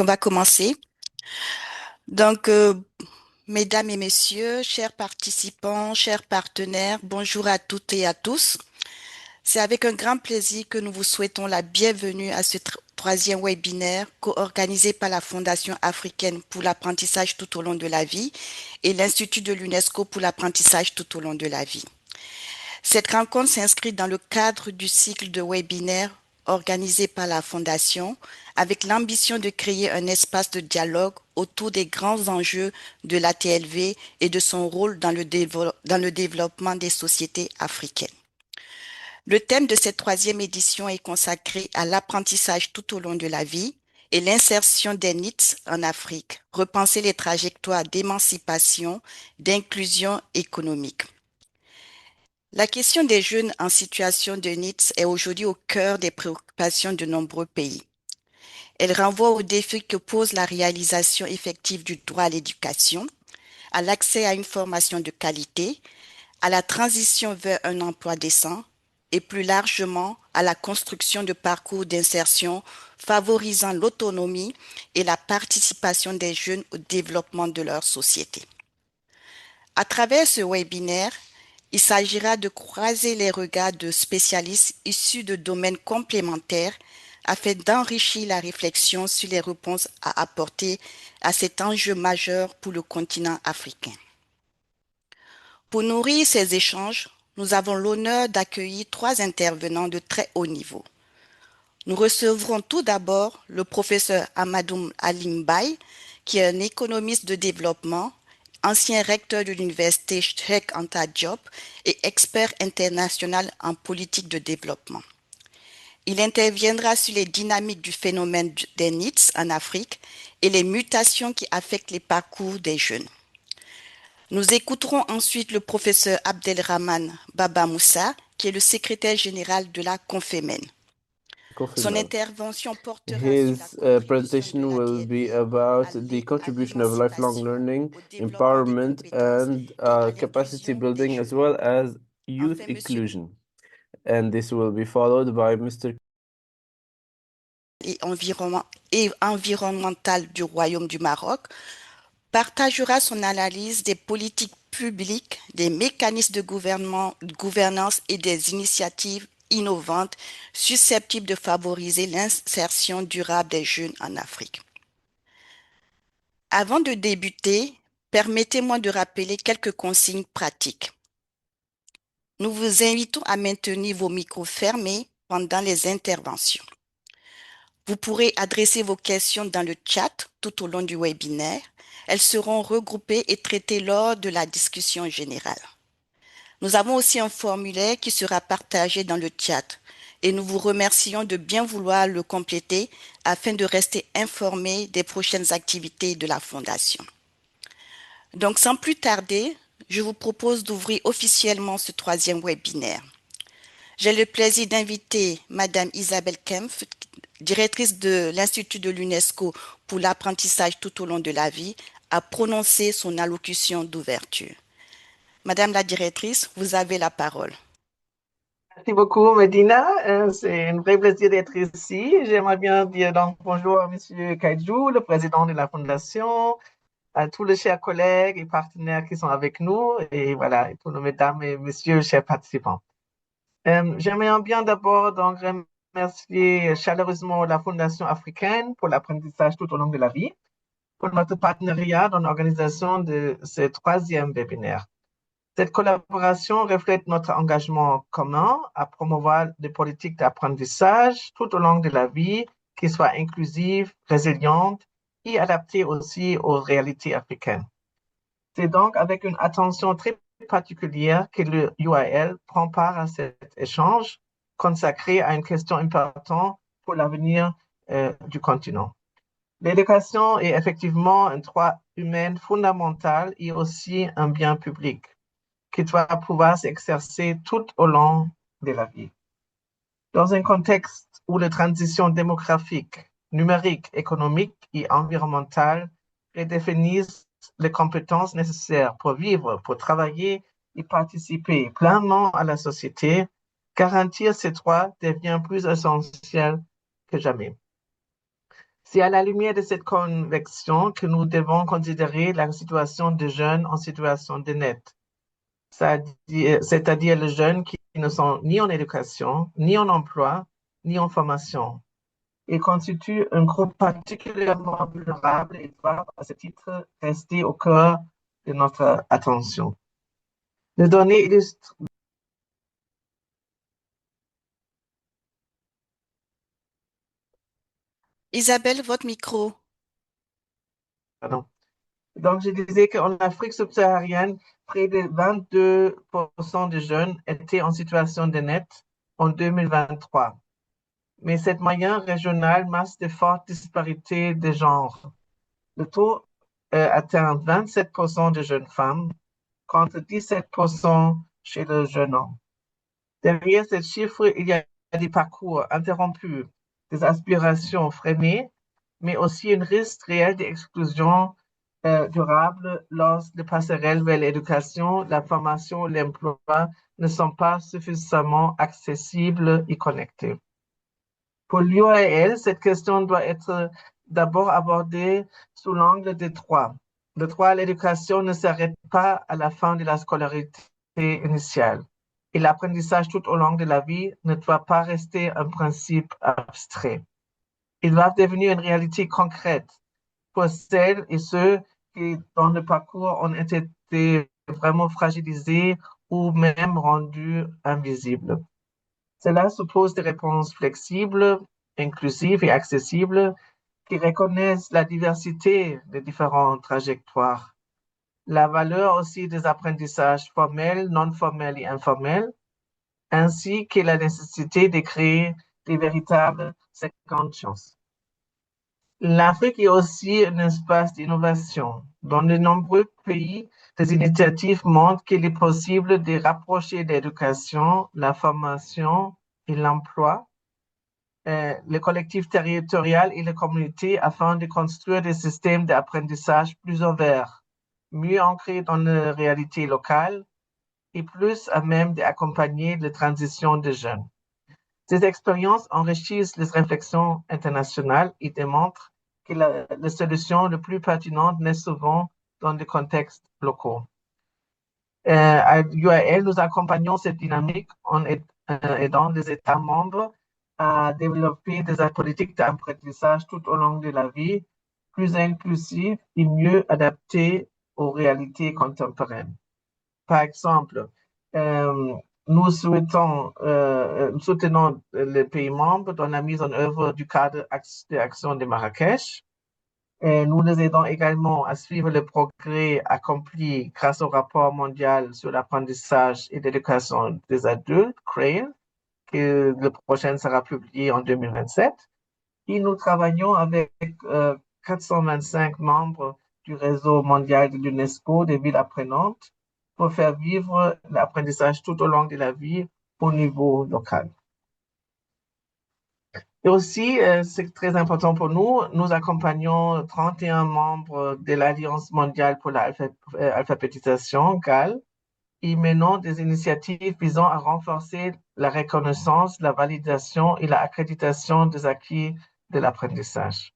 On va commencer. Donc, mesdames et messieurs, chers participants, chers partenaires, bonjour à toutes et à tous. C'est avec un grand plaisir que nous vous souhaitons la bienvenue à ce troisième webinaire co-organisé par la Fondation africaine pour l'apprentissage tout au long de la vie et l'Institut de l'UNESCO pour l'apprentissage tout au long de la vie. Cette rencontre s'inscrit dans le cadre du cycle de webinaires organisé par la Fondation avec l'ambition de créer un espace de dialogue autour des grands enjeux de la TLV et de son rôle dans le développement des sociétés africaines. Le thème de cette troisième édition est consacré à l'apprentissage tout au long de la vie et l'insertion des NEETs en Afrique, repenser les trajectoires d'émancipation, d'inclusion économique. La question des jeunes en situation de NEETs est aujourd'hui au cœur des préoccupations de nombreux pays. Elle renvoie aux défis que pose la réalisation effective du droit à l'éducation, à l'accès à une formation de qualité, à la transition vers un emploi décent et plus largement à la construction de parcours d'insertion favorisant l'autonomie et la participation des jeunes au développement de leur société. À travers ce webinaire, il s'agira de croiser les regards de spécialistes issus de domaines complémentaires afin d'enrichir la réflexion sur les réponses à apporter à cet enjeu majeur pour le continent africain. Pour nourrir ces échanges, nous avons l'honneur d'accueillir trois intervenants de très haut niveau. Nous recevrons tout d'abord le professeur Amadou Alimbaï, qui est un économiste de développement, ancien recteur de l'université Cheikh Anta Diop et expert international en politique de développement. Il interviendra sur les dynamiques du phénomène des NEETs en Afrique et les mutations qui affectent les parcours des jeunes. Nous écouterons ensuite le professeur Abdelrahman Baba Moussa, qui est le secrétaire général de la Confémen. Son Confirmed. intervention portera sur la His contribution de presentation la will be DLV about the à contribution of lifelong l'émancipation, learning, au développement de empowerment, compétences and et à capacity l'inclusion des building, as jeunes. well as youth Enfin, Monsieur inclusion. And this will be followed by Mr. et environnemental du Royaume du Maroc partagera son analyse des politiques publiques, des mécanismes de gouvernance et des initiatives innovantes susceptibles de favoriser l'insertion durable des jeunes en Afrique. Avant de débuter, permettez-moi de rappeler quelques consignes pratiques. Nous vous invitons à maintenir vos micros fermés pendant les interventions. Vous pourrez adresser vos questions dans le chat tout au long du webinaire. Elles seront regroupées et traitées lors de la discussion générale. Nous avons aussi un formulaire qui sera partagé dans le chat et nous vous remercions de bien vouloir le compléter afin de rester informés des prochaines activités de la Fondation. Donc, sans plus tarder, je vous propose d'ouvrir officiellement ce troisième webinaire. J'ai le plaisir d'inviter Madame Isabelle Kempf, directrice de l'Institut de l'UNESCO pour l'apprentissage tout au long de la vie, à prononcer son allocution d'ouverture. Madame la directrice, vous avez la parole. Merci beaucoup, Medina. C'est un vrai plaisir d'être ici. J'aimerais bien dire donc bonjour à Monsieur Kaidjou, le président de la Fondation, à tous les chers collègues et partenaires qui sont avec nous, et voilà, et tous nos mesdames et messieurs, chers participants. J'aimerais bien d'abord donc remercier chaleureusement la Fondation africaine pour l'apprentissage tout au long de la vie, pour notre partenariat dans l'organisation de ce troisième webinaire. Cette collaboration reflète notre engagement commun à promouvoir des politiques d'apprentissage tout au long de la vie qui soient inclusives, résilientes et adaptées aussi aux réalités africaines. C'est donc avec une attention très particulière que le UAL prend part à cet échange consacré à une question importante pour l'avenir du continent. L'éducation est effectivement un droit humain fondamental et aussi un bien public qui doit pouvoir s'exercer tout au long de la vie. Dans un contexte où les transitions démographiques, numériques, économiques et environnementales redéfinissent les compétences nécessaires pour vivre, pour travailler et participer pleinement à la société, garantir ces droits devient plus essentiel que jamais. C'est à la lumière de cette conviction que nous devons considérer la situation des jeunes en situation de net, c'est-à-dire les jeunes qui ne sont ni en éducation, ni en emploi, ni en formation. Ils constituent un groupe particulièrement vulnérable et doivent, à ce titre, rester au cœur de notre attention. Les données illustrent. Isabelle, votre micro. Pardon. Donc, je disais qu'en Afrique subsaharienne, près de 22% des jeunes étaient en situation de net en 2023. Mais cette moyenne régionale masque de fortes disparités de genre. Le taux atteint 27% de jeunes femmes contre 17% chez les jeunes hommes. Derrière ces chiffres, il y a des parcours interrompus, des aspirations freinées, mais aussi un risque réel d'exclusion durable lorsque les passerelles vers l'éducation, la formation et l'emploi ne sont pas suffisamment accessibles et connectées. Pour l'UAL, cette question doit être d'abord abordée sous l'angle des droits. Le droit à l'éducation ne s'arrête pas à la fin de la scolarité initiale. Et l'apprentissage tout au long de la vie ne doit pas rester un principe abstrait. Il doit devenir une réalité concrète pour celles et ceux qui, dans le parcours, ont été vraiment fragilisés ou même rendus invisibles. Cela suppose des réponses flexibles, inclusives et accessibles qui reconnaissent la diversité des différentes trajectoires, la valeur aussi des apprentissages formels, non formels et informels, ainsi que la nécessité de créer des véritables secondes chances. L'Afrique est aussi un espace d'innovation. Dans de nombreux pays, des initiatives montrent qu'il est possible de rapprocher l'éducation, la formation et l'emploi, les collectifs territoriaux et les communautés afin de construire des systèmes d'apprentissage plus ouverts, mieux ancrés dans les réalités locales et plus à même d'accompagner la transition des jeunes. Ces expériences enrichissent les réflexions internationales et démontrent que la solution la plus pertinente naît souvent dans des contextes locaux. À l'UAL, nous accompagnons cette dynamique en aidant les États membres à développer des politiques d'apprentissage tout au long de la vie, plus inclusives et mieux adaptées aux réalités contemporaines. Par exemple, nous soutenons les pays membres dans la mise en œuvre du cadre d'action de Marrakech. Et nous les aidons également à suivre le progrès accompli grâce au rapport mondial sur l'apprentissage et l'éducation des adultes, CRAIL, que le prochain sera publié en 2027. Et nous travaillons avec 425 membres du réseau mondial de l'UNESCO des villes apprenantes pour faire vivre l'apprentissage tout au long de la vie au niveau local. Et aussi, c'est très important pour nous, nous accompagnons 31 membres de l'Alliance mondiale pour l'alphabétisation, GAL, et menons des initiatives visant à renforcer la reconnaissance, la validation et l'accréditation des acquis de l'apprentissage.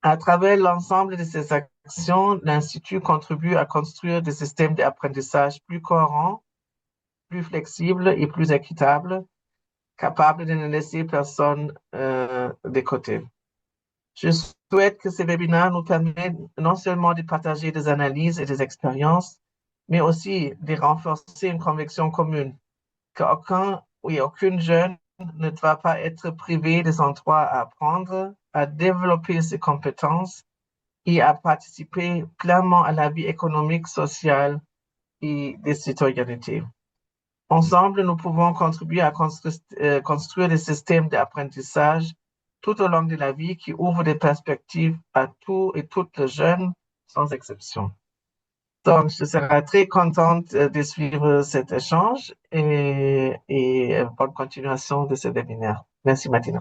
À travers l'ensemble de ces actions, l'Institut contribue à construire des systèmes d'apprentissage plus cohérents, plus flexibles et plus équitables, capables de ne laisser personne de côté. Je souhaite que ces webinaires nous permettent non seulement de partager des analyses et des expériences, mais aussi de renforcer une conviction commune qu'aucune jeune ne doit pas être privé de son droit à apprendre, à développer ses compétences et à participer pleinement à la vie économique, sociale et de citoyenneté. Ensemble, nous pouvons contribuer à construire des systèmes d'apprentissage tout au long de la vie qui ouvrent des perspectives à tous et toutes les jeunes, sans exception. Donc, je serai très contente de suivre cet échange et bonne continuation de ce webinaire. Merci, Martina.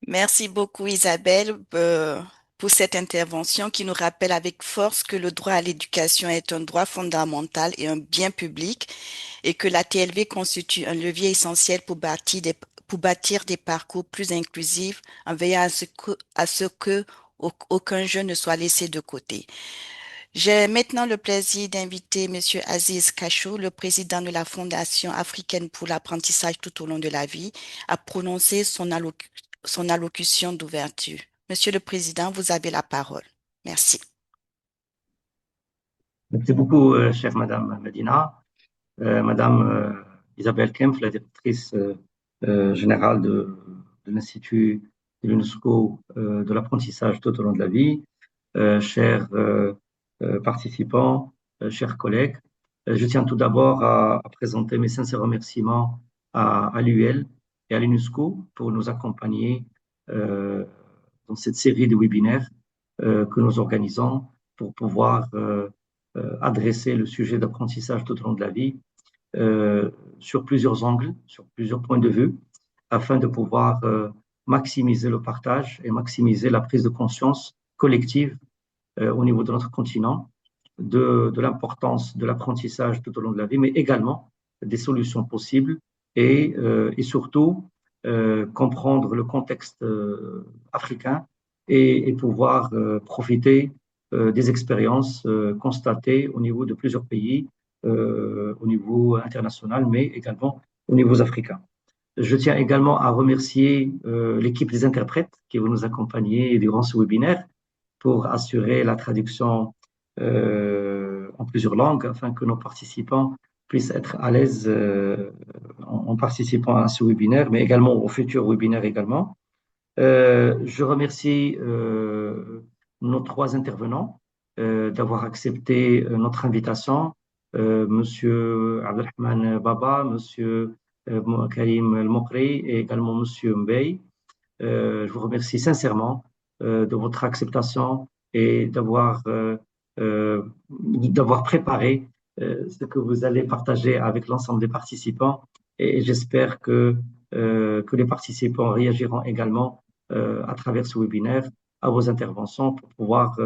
Merci beaucoup Isabelle pour cette intervention qui nous rappelle avec force que le droit à l'éducation est un droit fondamental et un bien public et que la TLV constitue un levier essentiel pour bâtir des parcours plus inclusifs en veillant à ce que aucun jeune ne soit laissé de côté. J'ai maintenant le plaisir d'inviter Monsieur Aziz Kachou, le président de la Fondation africaine pour l'apprentissage tout au long de la vie, à prononcer son allocution d'ouverture. Monsieur le Président, vous avez la parole. Merci. Merci beaucoup, chère Madame Medina. Madame Isabelle Kempf, la directrice générale de l'Institut de l'UNESCO de l'apprentissage tout au long de la vie, chers participants, chers collègues. Je tiens tout d'abord à présenter mes sincères remerciements à l'UL et à l'UNESCO pour nous accompagner dans cette série de webinaires que nous organisons pour pouvoir adresser le sujet d'apprentissage tout au long de la vie sur plusieurs angles, sur plusieurs points de vue, afin de pouvoir maximiser le partage et maximiser la prise de conscience collective au niveau de notre continent de l'importance de l'apprentissage tout au long de la vie, mais également des solutions possibles et surtout comprendre le contexte africain et pouvoir profiter des expériences constatées au niveau de plusieurs pays, au niveau international, mais également au niveau africain. Je tiens également à remercier l'équipe des interprètes qui vont nous accompagner durant ce webinaire pour assurer la traduction en plusieurs langues afin que nos participants puissent être à l'aise en participant à ce webinaire, mais également au futur webinaire également. Je remercie nos trois intervenants d'avoir accepté notre invitation. Monsieur Abdelrahman Baba, Monsieur Karim El Mokri et également Monsieur Mbey. Je vous remercie sincèrement de votre acceptation et d'avoir préparé ce que vous allez partager avec l'ensemble des participants. Et j'espère que les participants réagiront également à travers ce webinaire à vos interventions pour pouvoir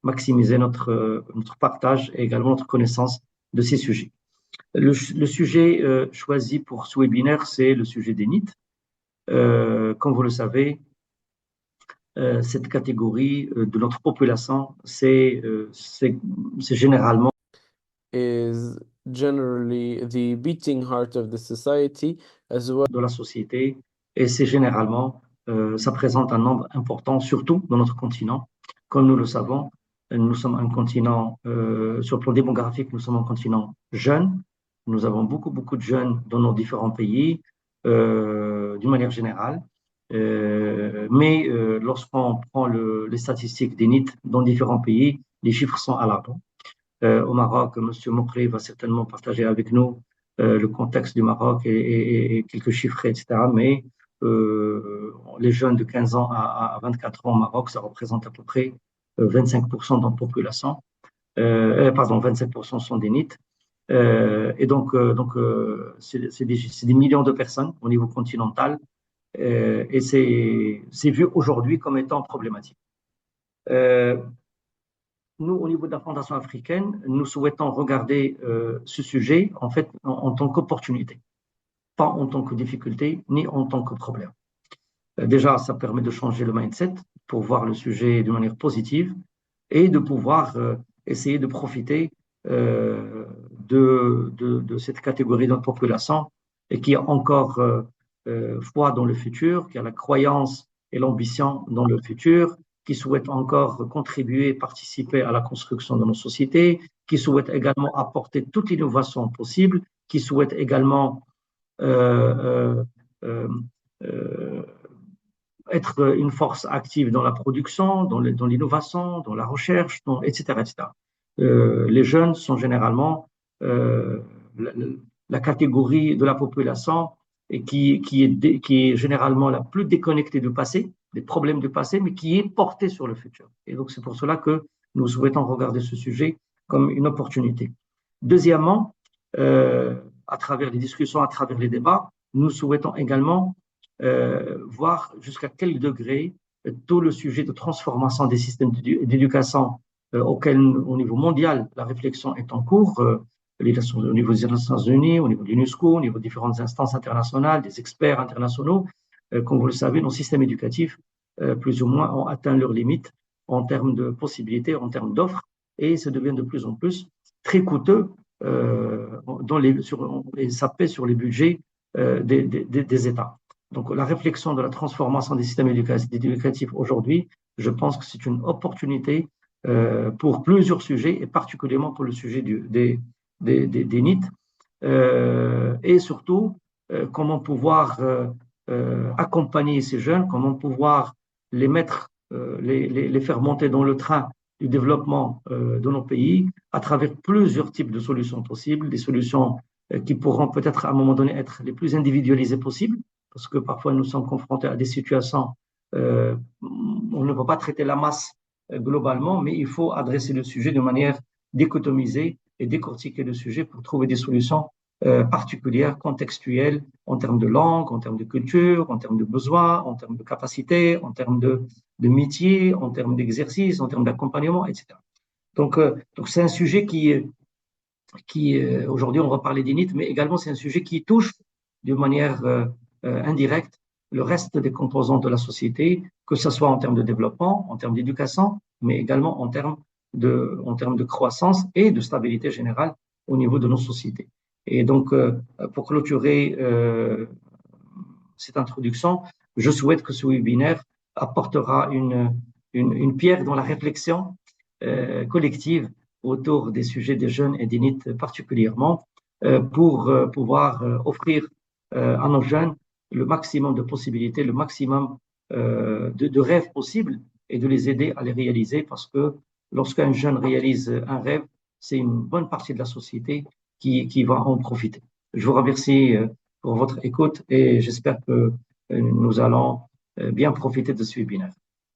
maximiser notre partage et également notre connaissance de ces sujets. Le sujet choisi pour ce webinaire, c'est le sujet des NEET. Comme vous le savez, cette catégorie de notre population, c'est généralement is generally the beating heart of the society as well. De la société, et c'est généralement, ça présente un nombre important, surtout dans notre continent. Comme nous le savons, nous sommes un continent, sur le plan démographique, nous sommes un continent jeune. Nous avons beaucoup de jeunes dans nos différents pays, d'une manière générale. Mais lorsqu'on prend les statistiques des NEET dans différents pays, les chiffres sont alarmants. Au Maroc, M. Mokri va certainement partager avec nous le contexte du Maroc et quelques chiffres, etc. Mais les jeunes de 15 ans à 24 ans au Maroc, ça représente à peu près 25% de la population. 25% sont des NEET. Et donc c'est des millions de personnes au niveau continental. Et c'est vu aujourd'hui comme étant problématique. Nous, au niveau de la Fondation africaine, nous souhaitons regarder ce sujet en fait en tant qu'opportunité, pas en tant que difficulté ni en tant que problème. Déjà, ça permet de changer le mindset pour voir le sujet d'une manière positive et de pouvoir essayer de profiter de cette catégorie de notre population et qui a encore foi dans le futur, qui a la croyance et l'ambition dans le futur, qui souhaite encore contribuer, participer à la construction de nos sociétés, qui souhaite également apporter toute l'innovation possible, qui souhaite également être une force active dans la production, dans l'innovation, dans la recherche, etc., etc. Les jeunes sont généralement la catégorie de la population et qui est généralement la plus déconnectée du passé, des problèmes du passé, mais qui est portée sur le futur. Et donc, c'est pour cela que nous souhaitons regarder ce sujet comme une opportunité. Deuxièmement, à travers les discussions, à travers les débats, nous souhaitons également voir jusqu'à quel degré tout le sujet de transformation des systèmes d'éducation auquel, au niveau mondial, la réflexion est en cours, au niveau des Nations Unies, au niveau de l'UNESCO, au niveau de différentes instances internationales, des experts internationaux. Comme vous le savez, nos systèmes éducatifs, plus ou moins, ont atteint leurs limites en termes de possibilités, en termes d'offres, et ça devient de plus en plus très coûteux et ça pèse sur les budgets des États. Donc, la réflexion de la transformation des systèmes éducatifs aujourd'hui, je pense que c'est une opportunité pour plusieurs sujets, et particulièrement pour le sujet des NEET, et surtout, comment pouvoir accompagner ces jeunes, comment pouvoir les mettre, les faire monter dans le train du développement de nos pays à travers plusieurs types de solutions possibles, des solutions qui pourront peut-être à un moment donné être les plus individualisées possibles, parce que parfois nous sommes confrontés à des situations on ne peut pas traiter la masse globalement, mais il faut adresser le sujet de manière dichotomisée et décortiquer le sujet pour trouver des solutions particulières, contextuelles, en termes de langue, en termes de culture, en termes de besoins, en termes de capacité, en termes de métier, en termes d'exercice, en termes d'accompagnement, etc. Donc c'est un sujet qui aujourd'hui, on va parler d'INIT, mais également c'est un sujet qui touche de manière indirecte le reste des composants de la société, que ce soit en termes de développement, en termes d'éducation, mais également en termes de croissance et de stabilité générale au niveau de nos sociétés. Et donc, pour clôturer cette introduction, je souhaite que ce webinaire apportera une pierre dans la réflexion collective autour des sujets des jeunes et des NEET particulièrement, pour pouvoir offrir à nos jeunes le maximum de possibilités, le maximum de rêves possibles et de les aider à les réaliser, parce que lorsqu'un jeune réalise un rêve, c'est une bonne partie de la société qui va en profiter. Je vous remercie pour votre écoute et j'espère que nous allons bien profiter de ce webinaire.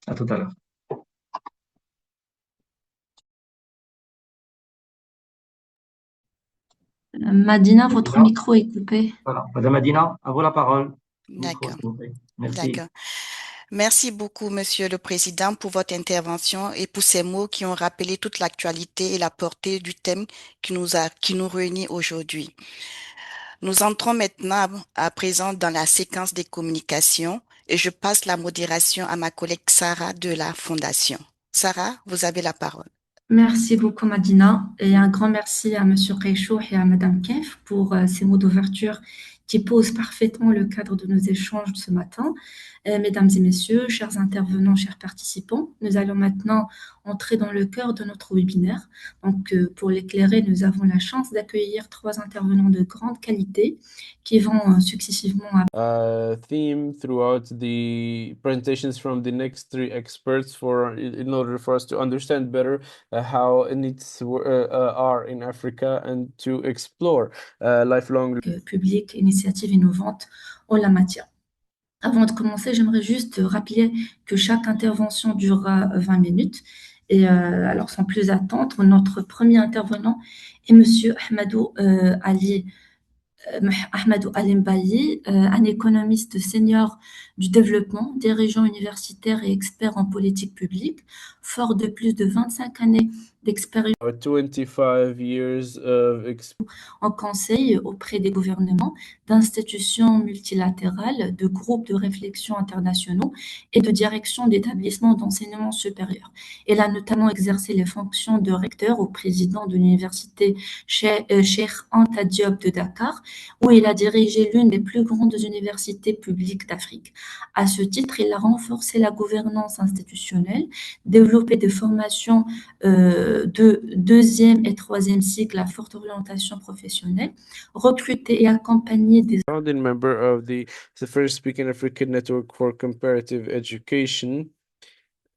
À tout à l'heure. Madina, votre micro est coupé. Voilà. Madame Madina, à vous la parole. D'accord. S'il vous plaît. Merci. D'accord. Merci beaucoup, Monsieur le Président, pour votre intervention et pour ces mots qui ont rappelé toute l'actualité et la portée du thème qui nous réunit aujourd'hui. Nous entrons maintenant à présent dans la séquence des communications et je passe la modération à ma collègue Sarah de la Fondation. Sarah, vous avez la parole. Merci beaucoup, Madina, et un grand merci à Monsieur Reichou et à Madame Kef pour ces mots d'ouverture qui posent parfaitement le cadre de nos échanges de ce matin. Mesdames et messieurs, chers intervenants, chers participants, nous allons maintenant entrer dans le cœur de notre webinaire. Donc, pour l'éclairer, nous avons la chance d'accueillir 3 intervenants de grande qualité qui vont successivement theme throughout the presentations from the next 3 experts in order for us to understand better how NEETs are in Africa and to explore lifelong public, initiatives innovantes en la matière. Avant de commencer, j'aimerais juste rappeler que chaque intervention durera 20 minutes. Et alors, sans plus attendre, notre premier intervenant est Monsieur Ahmadou Mbaye, un économiste senior du développement, dirigeant universitaire et expert en politique publique, fort de plus de 25 années d'expérience 25 years of en conseil auprès des gouvernements, d'institutions multilatérales, de groupes de réflexion internationaux et de direction d'établissements d'enseignement supérieur. Elle a notamment exercé les fonctions de recteur au président de l'université Cheikh Anta Diop de Dakar, où il a dirigé l'une des plus grandes universités publiques d'Afrique. À ce titre, il a renforcé la gouvernance institutionnelle, développé des formations de 2e et 3e cycle à forte orientation professionnelle, recruté et accompagné des founding member of the French Speaking African Network for Comparative Education,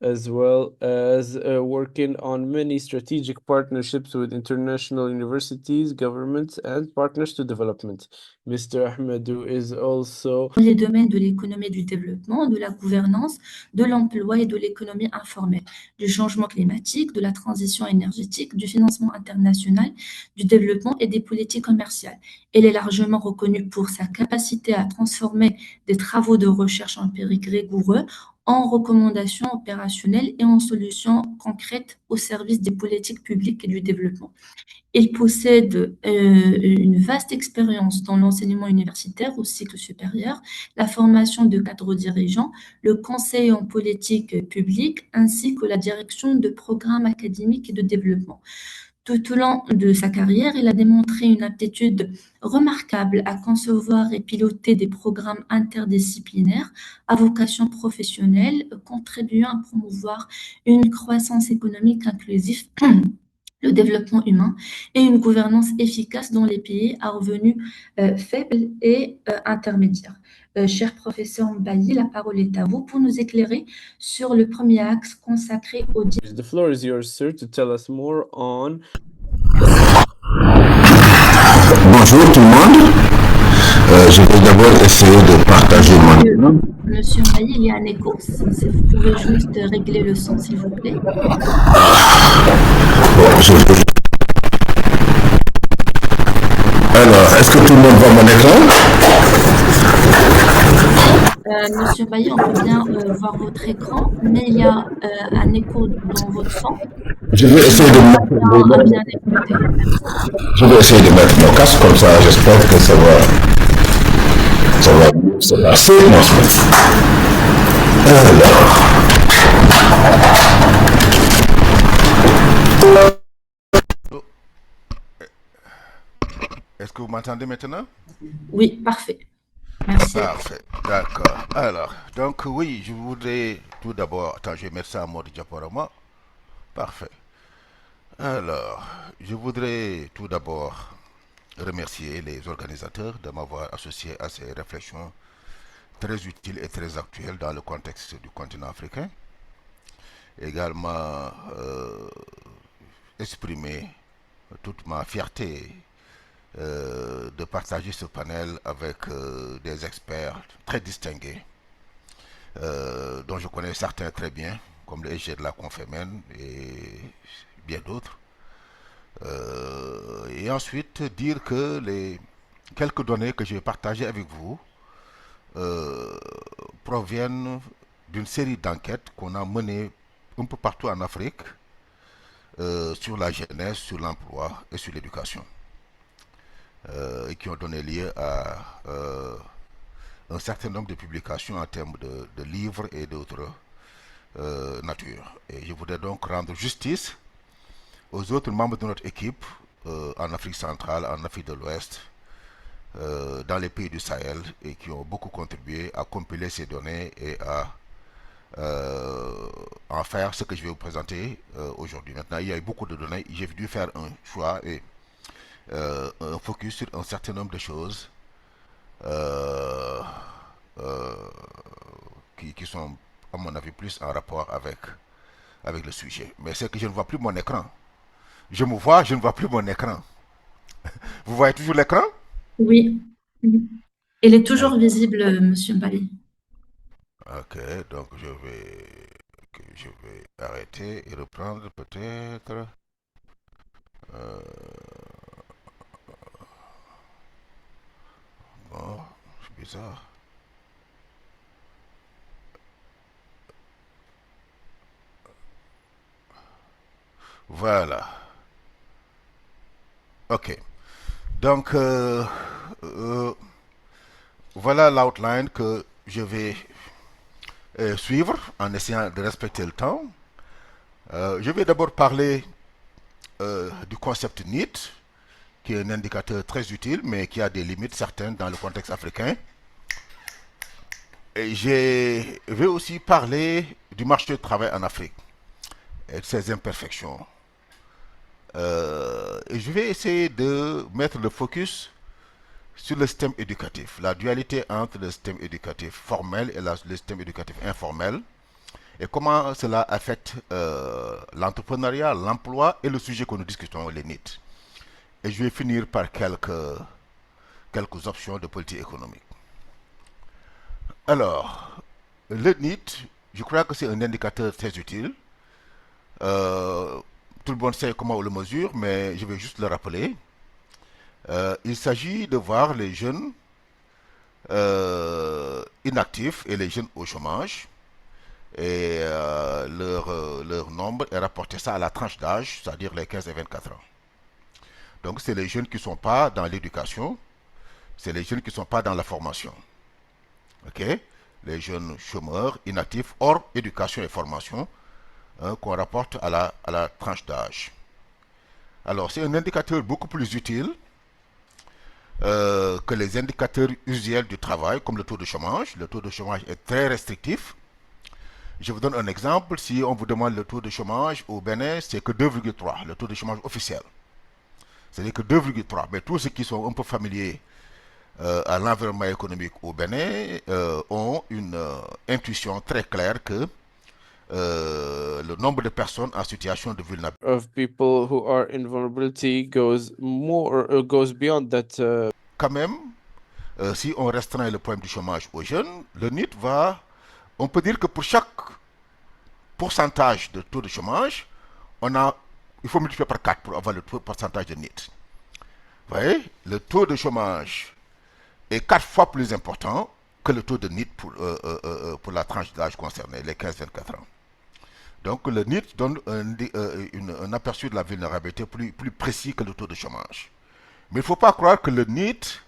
as well as working on many strategic partnerships with international universities, governments, and partners to development. Mr. Ahmadou is also dans les domaines de l'économie du développement, de la gouvernance, de l'emploi et de l'économie informelle, du changement climatique, de la transition énergétique, du financement international, du développement et des politiques commerciales. Elle est largement reconnue pour sa capacité à transformer des travaux de recherche empirique rigoureux en recommandations opérationnelles et en solutions concrètes au service des politiques publiques et du développement. Il possède une vaste expérience dans l'enseignement universitaire au cycle supérieur, la formation de cadres dirigeants, le conseil en politique publique, ainsi que la direction de programmes académiques et de développement. Tout au long de sa carrière, il a démontré une aptitude remarquable à concevoir et piloter des programmes interdisciplinaires à vocation professionnelle, contribuant à promouvoir une croissance économique inclusive, le développement humain et une gouvernance efficace dans les pays à revenus faibles et intermédiaires. Cher professeur Mbaye, la parole est à vous pour nous éclairer sur le premier axe consacré au The floor is yours, sir, to tell us more on. Bonjour tout le monde. Je vais d'abord essayer de partager mon écran. Monsieur Mbaye, il y a un écho. Si vous pouvez juste régler le son, s'il vous plaît. Bon, alors, est-ce que tout le monde voit mon écran? Monsieur Bailly, on peut bien voir votre écran, mais il y a un écho dans votre son. Je vais essayer de mettre bien écouter. Je vais essayer de mettre mon casque comme ça, j'espère que ça va passer. Est-ce que vous m'entendez maintenant? Oui, parfait. Merci. Parfait, d'accord. Alors, donc oui, je voudrais tout d'abord... Attends, je vais mettre ça en mode diaporama. Parfait. Alors, je voudrais tout d'abord remercier les organisateurs de m'avoir associé à ces réflexions très utiles et très actuelles dans le contexte du continent africain. Également, exprimer toute ma fierté de partager ce panel avec des experts très distingués, dont je connais certains très bien, comme le SG de la Confémen et bien d'autres. Et ensuite, dire que les quelques données que je vais partager avec vous proviennent d'une série d'enquêtes qu'on a menées un peu partout en Afrique sur la jeunesse, sur l'emploi et sur l'éducation. Et qui ont donné lieu à un certain nombre de publications en termes de livres et d'autres natures. Et je voudrais donc rendre justice aux autres membres de notre équipe en Afrique centrale, en Afrique de l'Ouest, dans les pays du Sahel, et qui ont beaucoup contribué à compiler ces données et à en faire ce que je vais vous présenter aujourd'hui. Maintenant, il y a eu beaucoup de données, j'ai dû faire un choix et un focus sur un certain nombre de choses qui sont, à mon avis, plus en rapport avec le sujet. Mais c'est que je ne vois plus mon écran. Je me vois, je ne vois plus mon écran. Vous voyez toujours l'écran? Oui. Il est toujours visible, Monsieur Mbali. Ok, donc je vais arrêter et reprendre peut-être. Bon, c'est bizarre. Voilà. Ok. Donc, voilà l'outline que je vais suivre en essayant de respecter le temps. Je vais d'abord parler du concept NEET, qui est un indicateur très utile, mais qui a des limites certaines dans le contexte africain. Et je vais aussi parler du marché du travail en Afrique et de ses imperfections. Et je vais essayer de mettre le focus sur le système éducatif, la dualité entre le système éducatif formel et le système éducatif informel, et comment cela affecte l'entrepreneuriat, l'emploi et le sujet que nous discutons, les NEET. Et je vais finir par quelques options de politique économique. Alors, le NEET, je crois que c'est un indicateur très utile. Tout le monde sait comment on le mesure, mais je vais juste le rappeler. Il s'agit de voir les jeunes inactifs et les jeunes au chômage Et leur nombre est rapporté ça à la tranche d'âge, c'est-à-dire les 15 et 24 ans. Donc c'est les jeunes qui ne sont pas dans l'éducation, c'est les jeunes qui ne sont pas dans la formation. Ok? Les jeunes chômeurs, inactifs, hors éducation et formation, hein, qu'on rapporte à la tranche d'âge. Alors c'est un indicateur beaucoup plus utile que les indicateurs usuels du travail, comme le taux de chômage. Le taux de chômage est très restrictif. Je vous donne un exemple. Si on vous demande le taux de chômage au Bénin, c'est que 2,3, le taux de chômage officiel. C'est-à-dire que 2,3. Mais tous ceux qui sont un peu familiers à l'environnement économique au Bénin ont une intuition très claire que le nombre de personnes en situation de vulnérabilité of people who are in vulnerability goes beyond that. Quand même, si on restreint le problème du chômage aux jeunes, le NIT on peut dire que pour chaque pourcentage de taux de chômage, il faut multiplier par 4 pour avoir le pourcentage de NIT. Vous voyez, le taux de chômage est 4 fois plus important que le taux de NIT pour la tranche d'âge concernée, les 15-24 ans. Donc le NIT donne un aperçu de la vulnérabilité plus précis que le taux de chômage. Mais il ne faut pas croire que le NIT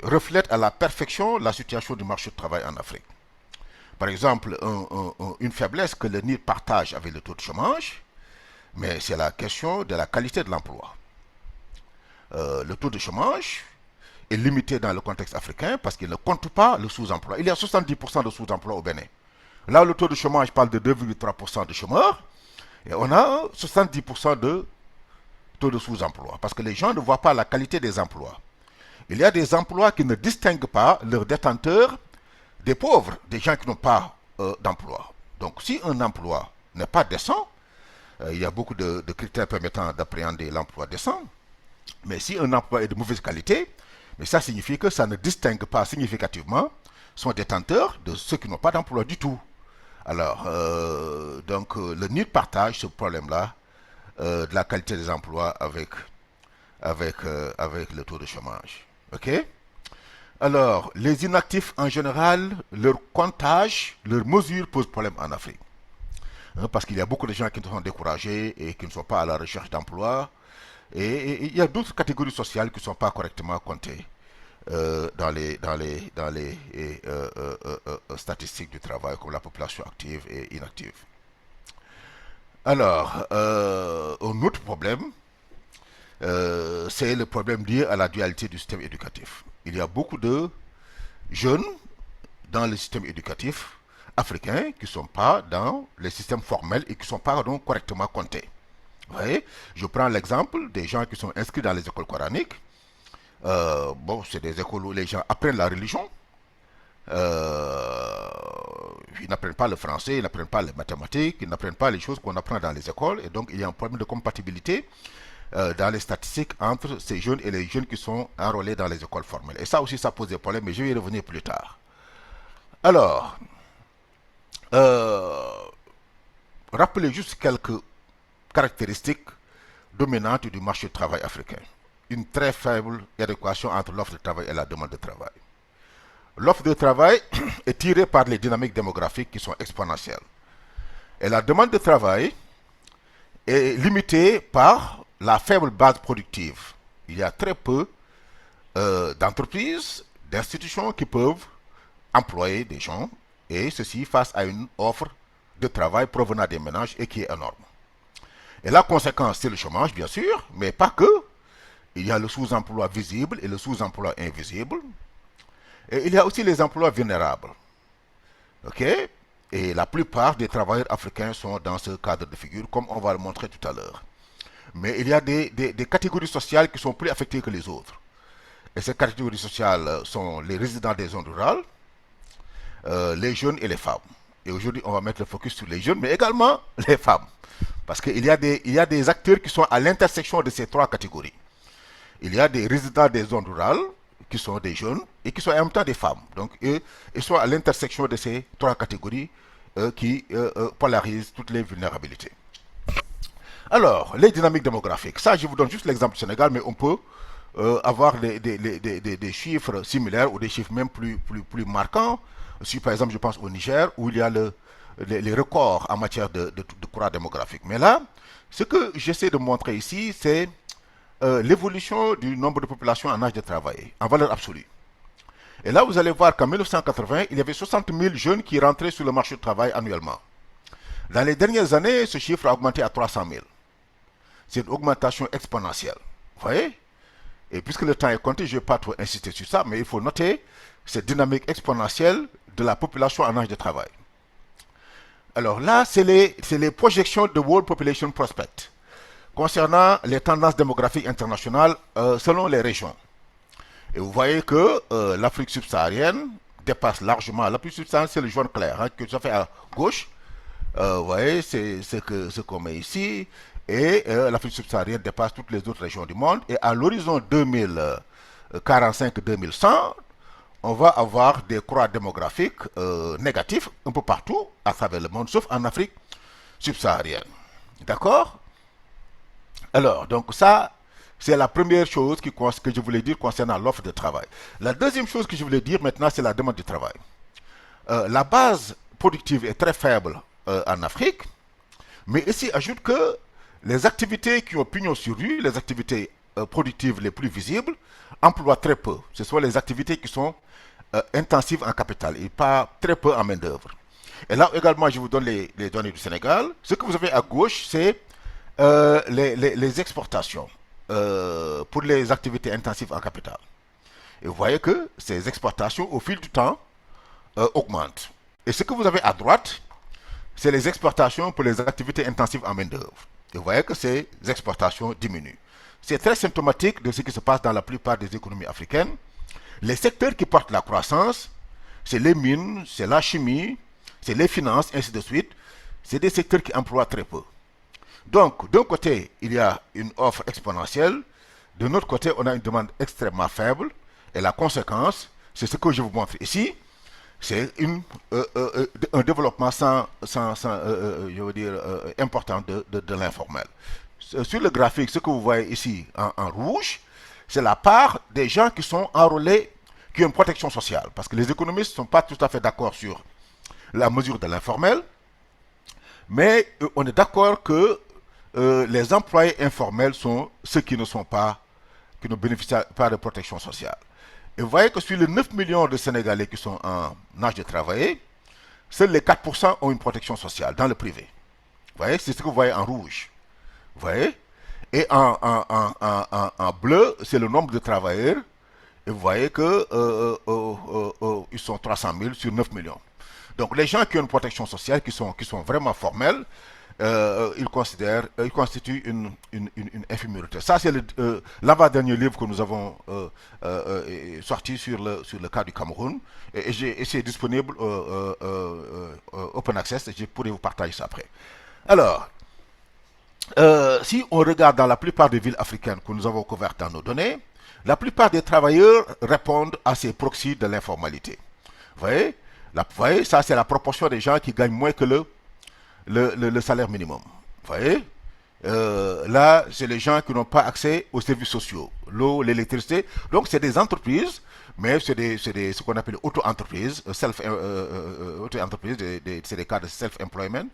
reflète à la perfection la situation du marché du travail en Afrique. Par exemple, une faiblesse que le NIT partage avec le taux de chômage, mais c'est la question de la qualité de l'emploi. Le taux de chômage est limité dans le contexte africain parce qu'il ne compte pas le sous-emploi. Il y a 70% de sous-emploi au Bénin. Là, le taux de chômage parle de 2,3% de chômeurs, et on a 70% de taux de sous-emploi, parce que les gens ne voient pas la qualité des emplois. Il y a des emplois qui ne distinguent pas leurs détenteurs des pauvres, des gens qui n'ont pas d'emploi. Donc, si un emploi n'est pas décent, il y a beaucoup de critères permettant d'appréhender l'emploi décent, mais si un emploi est de mauvaise qualité, mais ça signifie que ça ne distingue pas significativement son détenteur de ceux qui n'ont pas d'emploi du tout. Alors, le NIT partage ce problème-là de la qualité des emplois avec le taux de chômage. OK? Alors, les inactifs en général, leur comptage, leur mesure pose problème en Afrique. Hein, parce qu'il y a beaucoup de gens qui sont découragés et qui ne sont pas à la recherche d'emploi. Et il y a d'autres catégories sociales qui ne sont pas correctement comptées dans les statistiques du travail, comme la population active et inactive. Alors, un autre problème, c'est le problème lié à la dualité du système éducatif. Il y a beaucoup de jeunes dans le système éducatif africain qui ne sont pas dans les systèmes formels et qui ne sont pas donc correctement comptés. Vous voyez, je prends l'exemple des gens qui sont inscrits dans les écoles coraniques. C'est des écoles où les gens apprennent la religion. Ils n'apprennent pas le français, ils n'apprennent pas les mathématiques, ils n'apprennent pas les choses qu'on apprend dans les écoles. Et donc, il y a un problème de compatibilité dans les statistiques entre ces jeunes et les jeunes qui sont enrôlés dans les écoles formelles. Et ça aussi, ça pose des problèmes, mais je vais y revenir plus tard. Alors, rappelez juste quelques caractéristiques dominantes du marché du travail africain. Une très faible adéquation entre l'offre de travail et la demande de travail. L'offre de travail est tirée par les dynamiques démographiques qui sont exponentielles. Et la demande de travail est limitée par la faible base productive. Il y a très peu d'entreprises, d'institutions qui peuvent employer des gens, et ceci face à une offre de travail provenant des ménages et qui est énorme. Et la conséquence, c'est le chômage, bien sûr, mais pas que. Il y a le sous-emploi visible et le sous-emploi invisible. Et il y a aussi les emplois vulnérables. OK? Et la plupart des travailleurs africains sont dans ce cadre de figure, comme on va le montrer tout à l'heure. Mais il y a des catégories sociales qui sont plus affectées que les autres. Et ces catégories sociales sont les résidents des zones rurales, les jeunes et les femmes. Et aujourd'hui, on va mettre le focus sur les jeunes, mais également les femmes. Parce qu'il y a des acteurs qui sont à l'intersection de ces trois catégories. Il y a des résidents des zones rurales, qui sont des jeunes, et qui sont en même temps des femmes. Donc, ils sont à l'intersection de ces trois catégories qui polarisent toutes les vulnérabilités. Alors, les dynamiques démographiques. Ça, je vous donne juste l'exemple du Sénégal, mais on peut avoir des chiffres similaires ou des chiffres même plus marquants Si par exemple je pense au Niger, où il y a les records en matière de croix démographique. Mais là, ce que j'essaie de montrer ici, c'est l'évolution du nombre de populations en âge de travailler, en valeur absolue. Et là, vous allez voir qu'en 1980, il y avait 60 000 jeunes qui rentraient sur le marché du travail annuellement. Dans les dernières années, ce chiffre a augmenté à 300 000. C'est une augmentation exponentielle. Vous voyez? Et puisque le temps est compté, je ne vais pas trop insister sur ça, mais il faut noter cette dynamique exponentielle de la population en âge de travail. Alors là, c'est les projections de World Population Prospect concernant les tendances démographiques internationales selon les régions. Et vous voyez que l'Afrique subsaharienne dépasse largement. La plus subsaharienne, c'est le jaune clair, hein, que ça fait à gauche. Vous voyez, c'est ce qu'on met ici. Et l'Afrique subsaharienne dépasse toutes les autres régions du monde. Et à l'horizon 2045-2100, on va avoir des croix démographiques négatives un peu partout à travers le monde, sauf en Afrique subsaharienne. D'accord? Alors, donc ça, c'est la première chose que je voulais dire concernant l'offre de travail. La deuxième chose que je voulais dire maintenant, c'est la demande de travail. La base productive est très faible en Afrique, mais ici ajoute que les activités qui ont pignon sur rue, les activités productives les plus visibles, emploient très peu. Ce sont les activités qui sont intensives en capital et pas très peu en main-d'œuvre. Et là également, je vous donne les données du Sénégal. Ce que vous avez à gauche, c'est les exportations pour les activités intensives en capital. Et vous voyez que ces exportations, au fil du temps, augmentent. Et ce que vous avez à droite, c'est les exportations pour les activités intensives en main-d'œuvre. Et vous voyez que ces exportations diminuent. C'est très symptomatique de ce qui se passe dans la plupart des économies africaines. Les secteurs qui portent la croissance, c'est les mines, c'est la chimie, c'est les finances, ainsi de suite. C'est des secteurs qui emploient très peu. Donc, d'un côté, il y a une offre exponentielle. De l'autre côté, on a une demande extrêmement faible. Et la conséquence, c'est ce que je vous montre ici. C'est un développement je veux dire, important de l'informel. Sur le graphique, ce que vous voyez ici en rouge, c'est la part des gens qui sont enrôlés, qui ont une protection sociale. Parce que les économistes ne sont pas tout à fait d'accord sur la mesure de l'informel. Mais on est d'accord que les employés informels sont ceux qui ne bénéficient pas de protection sociale. Et vous voyez que sur les 9 millions de Sénégalais qui sont en âge de travailler, seuls les 4% ont une protection sociale dans le privé. Vous voyez, c'est ce que vous voyez en rouge. Vous voyez? Et en bleu, c'est le nombre de travailleurs. Et vous voyez que ils sont 300 000 sur 9 millions. Donc les gens qui ont une protection sociale, qui sont vraiment formels, ils constituent une infime minorité. Ça, c'est l'avant-dernier livre que nous avons sorti sur le cas du Cameroun. Et c'est disponible open access, et je pourrais vous partager ça après. Alors, si on regarde dans la plupart des villes africaines que nous avons couvertes dans nos données, la plupart des travailleurs répondent à ces proxys de l'informalité. Vous voyez, ça c'est la proportion des gens qui gagnent moins que le salaire minimum. Vous voyez, là, c'est les gens qui n'ont pas accès aux services sociaux, l'eau, l'électricité. Donc, c'est des entreprises, mais c'est ce qu'on appelle auto-entreprises, auto-entreprises, c'est des cas de self-employment.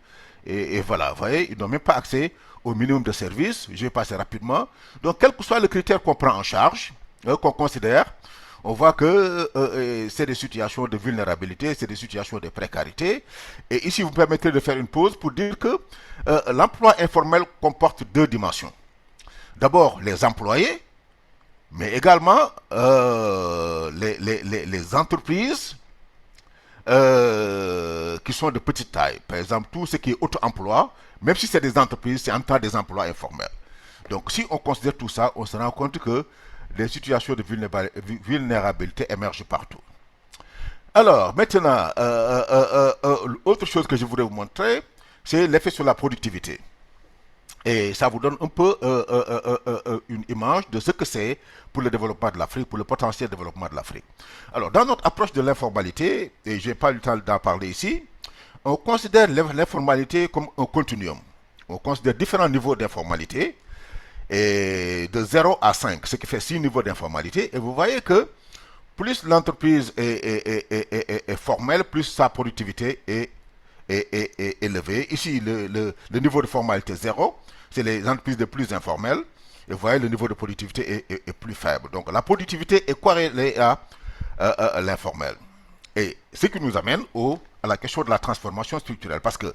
Et voilà, vous voyez, ils n'ont même pas accès au minimum de services. Je vais passer rapidement. Donc, quel que soit le critère qu'on prend en charge, qu'on considère, on voit que c'est des situations de vulnérabilité, c'est des situations de précarité. Et ici, vous me permettez de faire une pause pour dire que l'emploi informel comporte deux dimensions. D'abord, les employés, mais également les entreprises qui sont de petite taille. Par exemple, tout ce qui est auto-emploi, même si c'est des entreprises, c'est en temps des emplois informels. Donc, si on considère tout ça, on se rend compte que des situations de vulnérabilité émergent partout. Alors, maintenant, autre chose que je voudrais vous montrer, c'est l'effet sur la productivité. Et ça vous donne un peu une image de ce que c'est pour le développement de l'Afrique, pour le potentiel développement de l'Afrique. Alors, dans notre approche de l'informalité, et je n'ai pas eu le temps d'en parler ici, on considère l'informalité comme un continuum. On considère différents niveaux d'informalité, et de 0 à 5, ce qui fait 6 niveaux d'informalité. Et vous voyez que plus l'entreprise est formelle, plus sa productivité est élevée. Ici, le niveau de formalité 0, c'est les entreprises les plus informelles. Et vous voyez, le niveau de productivité est plus faible. Donc la productivité est corrélée à l'informel. Et ce qui nous amène à la question de la transformation structurelle. Parce que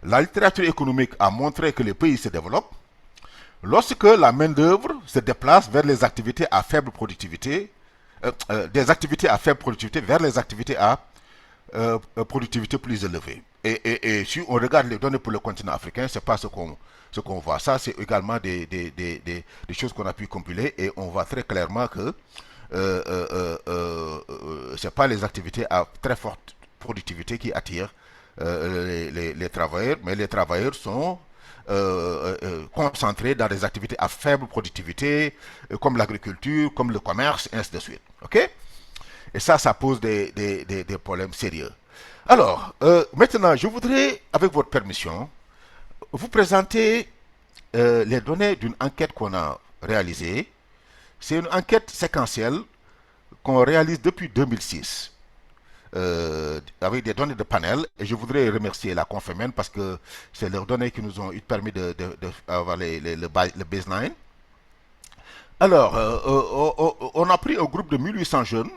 la littérature économique a montré que les pays se développent lorsque la main-d'œuvre se déplace vers les activités à faible productivité, des activités à faible productivité vers les activités à productivité plus élevée. Et si on regarde les données pour le continent africain, c'est pas ce qu'on voit. Ça, c'est également des choses qu'on a pu compiler et on voit très clairement que c'est pas les activités à très forte productivité qui attirent les travailleurs, mais les travailleurs sont concentrés dans des activités à faible productivité, comme l'agriculture, comme le commerce, et ainsi de suite. OK? Et ça pose des problèmes sérieux. Alors, maintenant, je voudrais, avec votre permission, vous présenter les données d'une enquête qu'on a réalisée. C'est une enquête séquentielle qu'on réalise depuis 2006 avec des données de panel. Et je voudrais remercier la Confemen parce que c'est leurs données qui nous ont permis d'avoir le baseline. Alors, on a pris un groupe de 1800 jeunes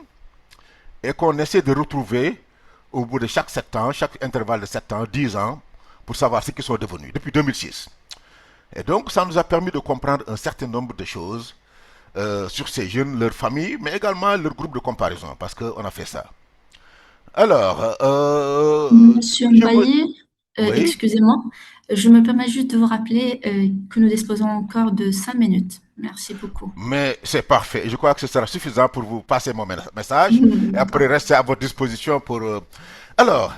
et qu'on essaie de retrouver au bout de chaque 7 ans, chaque intervalle de 7 ans, 10 ans, pour savoir ce qu'ils sont devenus depuis 2006. Et donc, ça nous a permis de comprendre un certain nombre de choses sur ces jeunes, leur famille, mais également leur groupe de comparaison, parce qu'on a fait ça. Alors, Monsieur Mbaye, Oui. excusez-moi, je me permets juste de vous rappeler que nous disposons encore de 5 minutes. Merci beaucoup. Mais c'est parfait. Je crois que ce sera suffisant pour vous passer mon message. Et après, rester à votre disposition pour... Alors,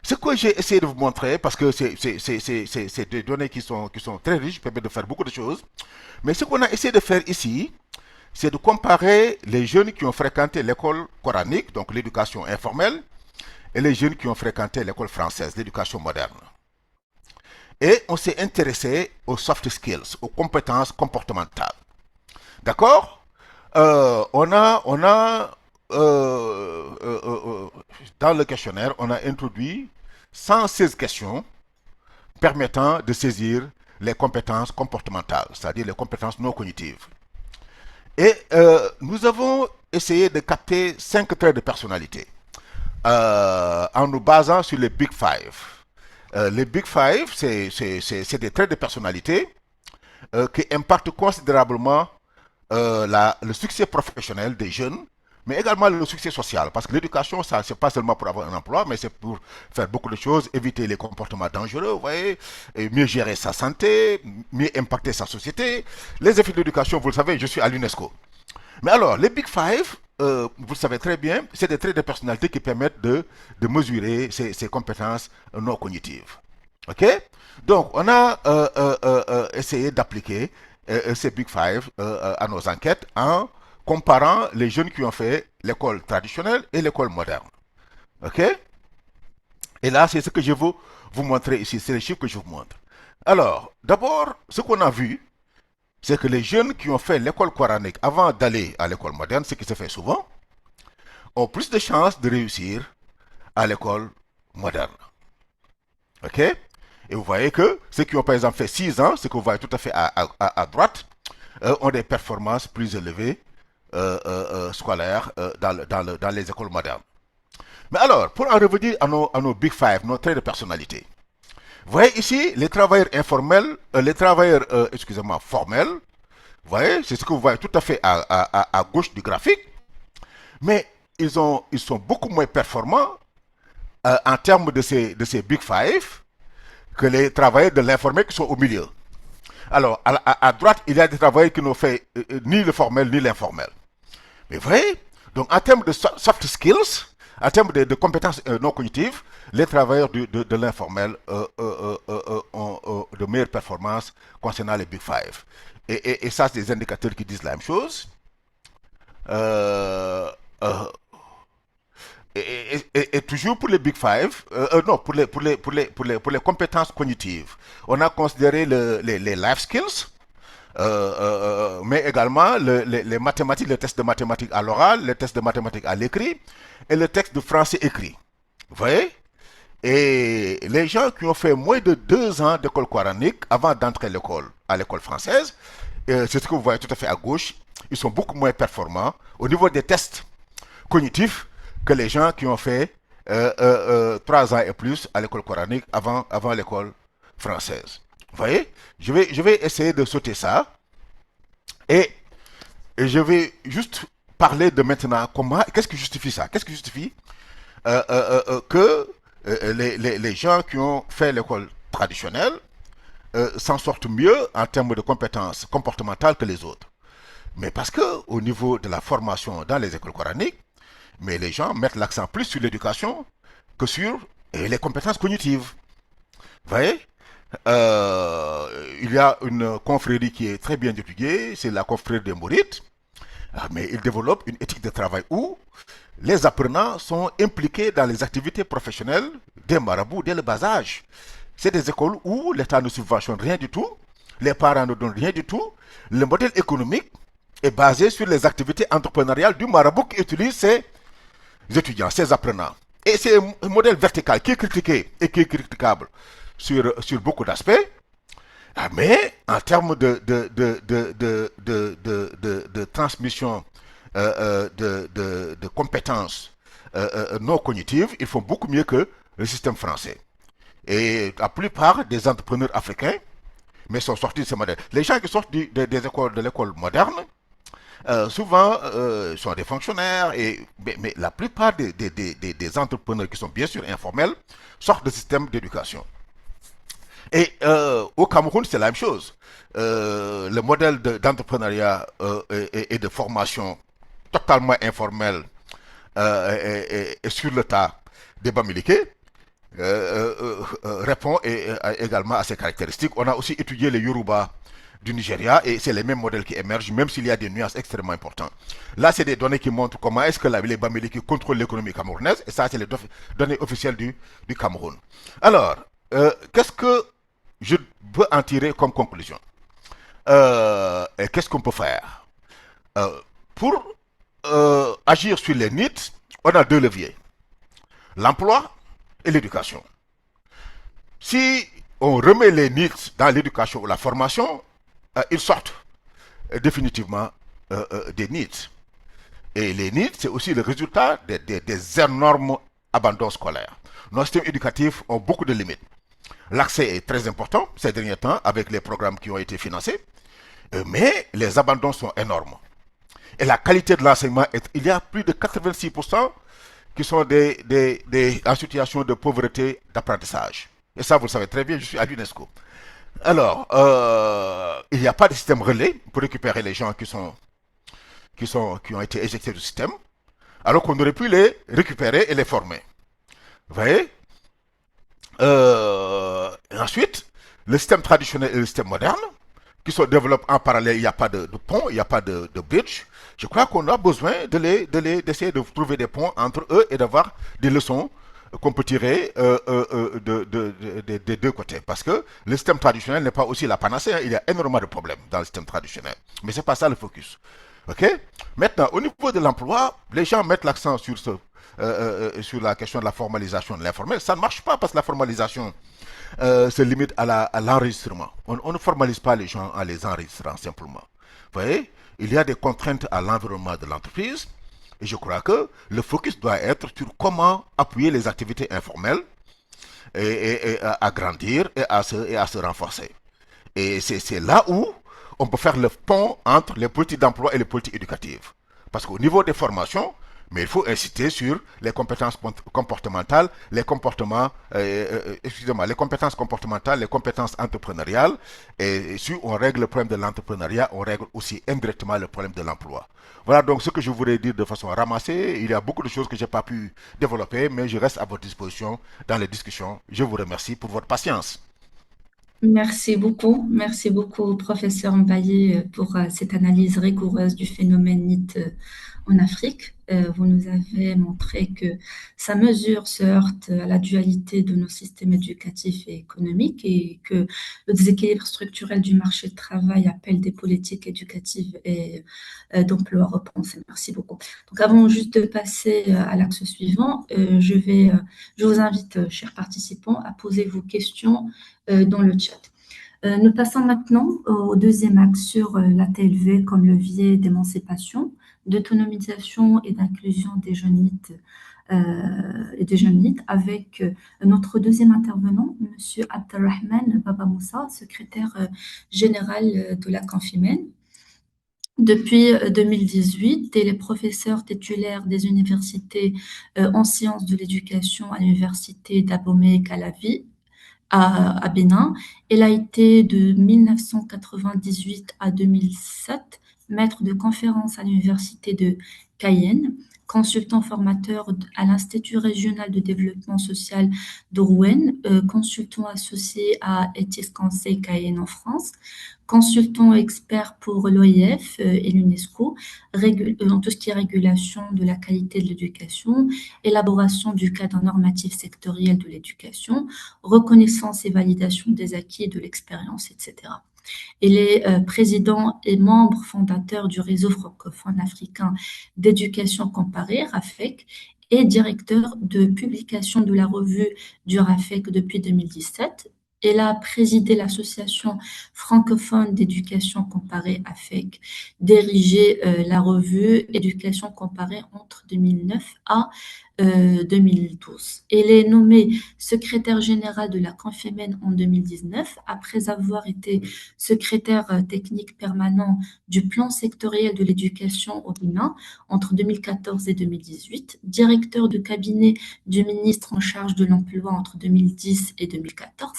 ce que j'ai essayé de vous montrer, parce que c'est des données qui sont très riches, permettent de faire beaucoup de choses. Mais ce qu'on a essayé de faire ici, c'est de comparer les jeunes qui ont fréquenté l'école coranique, donc l'éducation informelle, et les jeunes qui ont fréquenté l'école française, l'éducation moderne. Et on s'est intéressé aux soft skills, aux compétences comportementales. D'accord? Dans le questionnaire, on a introduit 116 questions permettant de saisir les compétences comportementales, c'est-à-dire les compétences non cognitives. Et nous avons essayé de capter 5 traits de personnalité en nous basant sur les Big Five. Les Big Five, c'est des traits de personnalité qui impactent considérablement le succès professionnel des jeunes, mais également le succès social. Parce que l'éducation, ça, c'est pas seulement pour avoir un emploi, mais c'est pour faire beaucoup de choses, éviter les comportements dangereux, vous voyez, et mieux gérer sa santé, mieux impacter sa société. Les effets de l'éducation, vous le savez, je suis à l'UNESCO. Mais alors, les Big Five, vous le savez très bien, c'est des traits de personnalité qui permettent de mesurer ces compétences non cognitives. OK? Donc, on a essayé d'appliquer ces Big Five à nos enquêtes en comparant les jeunes qui ont fait l'école traditionnelle et l'école moderne. OK? Et là, c'est ce que je veux vous montrer ici. C'est les chiffres que je vous montre. Alors, d'abord, ce qu'on a vu, c'est que les jeunes qui ont fait l'école coranique avant d'aller à l'école moderne, ce qui se fait souvent, ont plus de chances de réussir à l'école moderne. OK? Et vous voyez que ceux qui ont par exemple fait 6 ans, ce que vous voyez tout à fait à droite, ont des performances plus élevées scolaires dans les écoles modernes. Mais alors, pour en revenir à nos Big Five, nos traits de personnalité, vous voyez ici les travailleurs informels, les travailleurs, formels, vous voyez, c'est ce que vous voyez tout à fait à gauche du graphique, mais ils sont beaucoup moins performants en termes de ces Big Five que les travailleurs de l'informel qui sont au milieu. Alors, à droite, il y a des travailleurs qui n'ont fait ni le formel ni l'informel. Mais vous voyez, donc en termes de soft skills, en termes de compétences non cognitives, les travailleurs de l'informel ont de meilleures performances concernant les Big Five. Et ça, c'est des indicateurs qui disent la même chose. Et toujours pour les Big Five, non, pour les compétences cognitives, on a considéré les life skills. Mais également les mathématiques, les tests de mathématiques à l'oral, les tests de mathématiques à l'écrit et le texte de français écrit. Vous voyez? Et les gens qui ont fait moins de 2 ans d'école coranique avant d'entrer à l'école française, c'est ce que vous voyez tout à fait à gauche, ils sont beaucoup moins performants au niveau des tests cognitifs que les gens qui ont fait 3 ans et plus à l'école coranique avant l'école française. Vous voyez? Je vais essayer de sauter ça et, et je vais juste parler de maintenant qu'est-ce qui justifie ça? Qu'est-ce qui justifie que les gens qui ont fait l'école traditionnelle s'en sortent mieux en termes de compétences comportementales que les autres. Mais parce que au niveau de la formation dans les écoles coraniques, mais les gens mettent l'accent plus sur l'éducation que sur les compétences cognitives. Vous voyez? Il y a une confrérie qui est très bien étudiée, c'est la confrérie des Mourites, mais ils développent une éthique de travail où les apprenants sont impliqués dans les activités professionnelles des marabouts dès le bas âge. C'est des écoles où l'État ne subventionne rien du tout, les parents ne donnent rien du tout, le modèle économique est basé sur les activités entrepreneuriales du marabout qui utilise ses étudiants, ses apprenants. Et c'est un modèle vertical qui est critiqué et qui est critiquable sur beaucoup d'aspects. Mais en termes de transmission de compétences non cognitives, ils font beaucoup mieux que le système français. Et la plupart des entrepreneurs africains, mais sont sortis de ce modèle. Les gens qui sortent des écoles, de l'école moderne, souvent sont des fonctionnaires, mais la plupart des entrepreneurs qui sont bien sûr informels sortent de système d'éducation. Et au Cameroun, c'est la même chose. Le modèle d'entrepreneuriat et de formation totalement informel et sur le tas des Bamileke répond également à ces caractéristiques. On a aussi étudié les Yoruba du Nigeria et c'est les mêmes modèles qui émergent, même s'il y a des nuances extrêmement importantes. Là, c'est des données qui montrent comment est-ce que les Bamileke contrôlent l'économie camerounaise et ça, c'est les données officielles du Cameroun. Alors, qu'est-ce que je peux en tirer comme conclusion et qu'est-ce qu'on peut faire pour agir sur les NEET, on a 2 leviers, l'emploi et l'éducation. Si on remet les NEET dans l'éducation ou la formation, ils sortent définitivement des NEET. Et les NEET, c'est aussi le résultat des énormes abandons scolaires. Nos systèmes éducatifs ont beaucoup de limites. L'accès est très important ces derniers temps avec les programmes qui ont été financés, mais les abandons sont énormes. Et la qualité de l'enseignement, il y a plus de 86% qui sont en situation de pauvreté d'apprentissage. Et ça, vous le savez très bien, je suis à l'UNESCO. Alors, il n'y a pas de système relais pour récupérer les gens qui ont été éjectés du système, alors qu'on aurait pu les récupérer et les former. Vous voyez? Ensuite, le système traditionnel et le système moderne, qui se développent en parallèle, il n'y a pas de pont, il n'y a pas de bridge. Je crois qu'on a besoin d'essayer de trouver des ponts entre eux et d'avoir des leçons qu'on peut tirer des 2 côtés. Parce que le système traditionnel n'est pas aussi la panacée. Il y a énormément de problèmes dans le système traditionnel. Mais ce n'est pas ça le focus. Ok? Maintenant, au niveau de l'emploi, les gens mettent l'accent sur la question de la formalisation de l'informel. Ça ne marche pas parce que la formalisation se limite à l'enregistrement. On ne formalise pas les gens en les enregistrant simplement. Vous voyez? Il y a des contraintes à l'environnement de l'entreprise. Et je crois que le focus doit être sur comment appuyer les activités informelles et à grandir et à se renforcer. Et c'est là où on peut faire le pont entre les politiques d'emploi et les politiques éducatives. Parce qu'au niveau des formations, mais il faut inciter sur les compétences comportementales, les compétences comportementales, les compétences entrepreneuriales. Et si on règle le problème de l'entrepreneuriat, on règle aussi indirectement le problème de l'emploi. Voilà donc ce que je voulais dire de façon ramassée. Il y a beaucoup de choses que je n'ai pas pu développer, mais je reste à votre disposition dans les discussions. Je vous remercie pour votre patience. Merci beaucoup, professeur Mbaye, pour cette analyse rigoureuse du phénomène NEET en Afrique. Vous nous avez montré que sa mesure se heurte à la dualité de nos systèmes éducatifs et économiques et que le déséquilibre structurel du marché de travail appelle des politiques éducatives et d'emploi repensées. Merci beaucoup. Donc, avant juste de passer à l'axe suivant, je vous invite, chers participants, à poser vos questions dans le chat. Nous passons maintenant au deuxième axe sur la TLV comme levier d'émancipation, d'autonomisation et d'inclusion des jeunites et des jeunites avec notre deuxième intervenant, M. Abdelrahman Baba Moussa, secrétaire général de la Confimen. Depuis 2018, il est professeur titulaire des universités en sciences de l'éducation à l'université d'Abomey-Calavi à Bénin. Elle a été de 1998 à 2007 maître de conférence à l'université de Cayenne, consultant formateur à l'Institut régional de développement social de Rouen, consultant associé à ETIS Conseil Cayenne en France, consultant expert pour l'OIF et l'UNESCO dans tout ce qui est régulation de la qualité de l'éducation, élaboration du cadre normatif sectoriel de l'éducation, reconnaissance et validation des acquis et de l'expérience, etc. Il est président et membre fondateur du réseau francophone africain d'éducation comparée, RAFEC, et directeur de publication de la revue du RAFEC depuis 2017. Elle a présidé l'association francophone d'éducation comparée AFEC, dirigé la revue Éducation comparée entre 2009 à 2012. Elle est nommée secrétaire générale de la Confémen en 2019, après avoir été secrétaire technique permanent du plan sectoriel de l'éducation au Bénin entre 2014 et 2018, directeur de cabinet du ministre en charge de l'emploi entre 2010 et 2014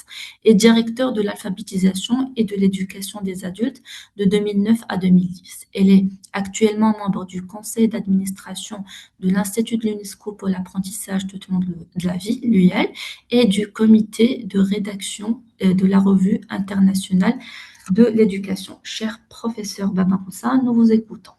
et directeur de l'alphabétisation et de l'éducation des adultes de 2009 à 2010. Elle est actuellement membre du conseil d'administration de l'Institut de l'UNESCO pour l'apprentissage tout au long de la vie, l'UIL, et du comité de rédaction de la revue internationale de l'éducation. Cher professeur Baba Moussa, nous vous écoutons.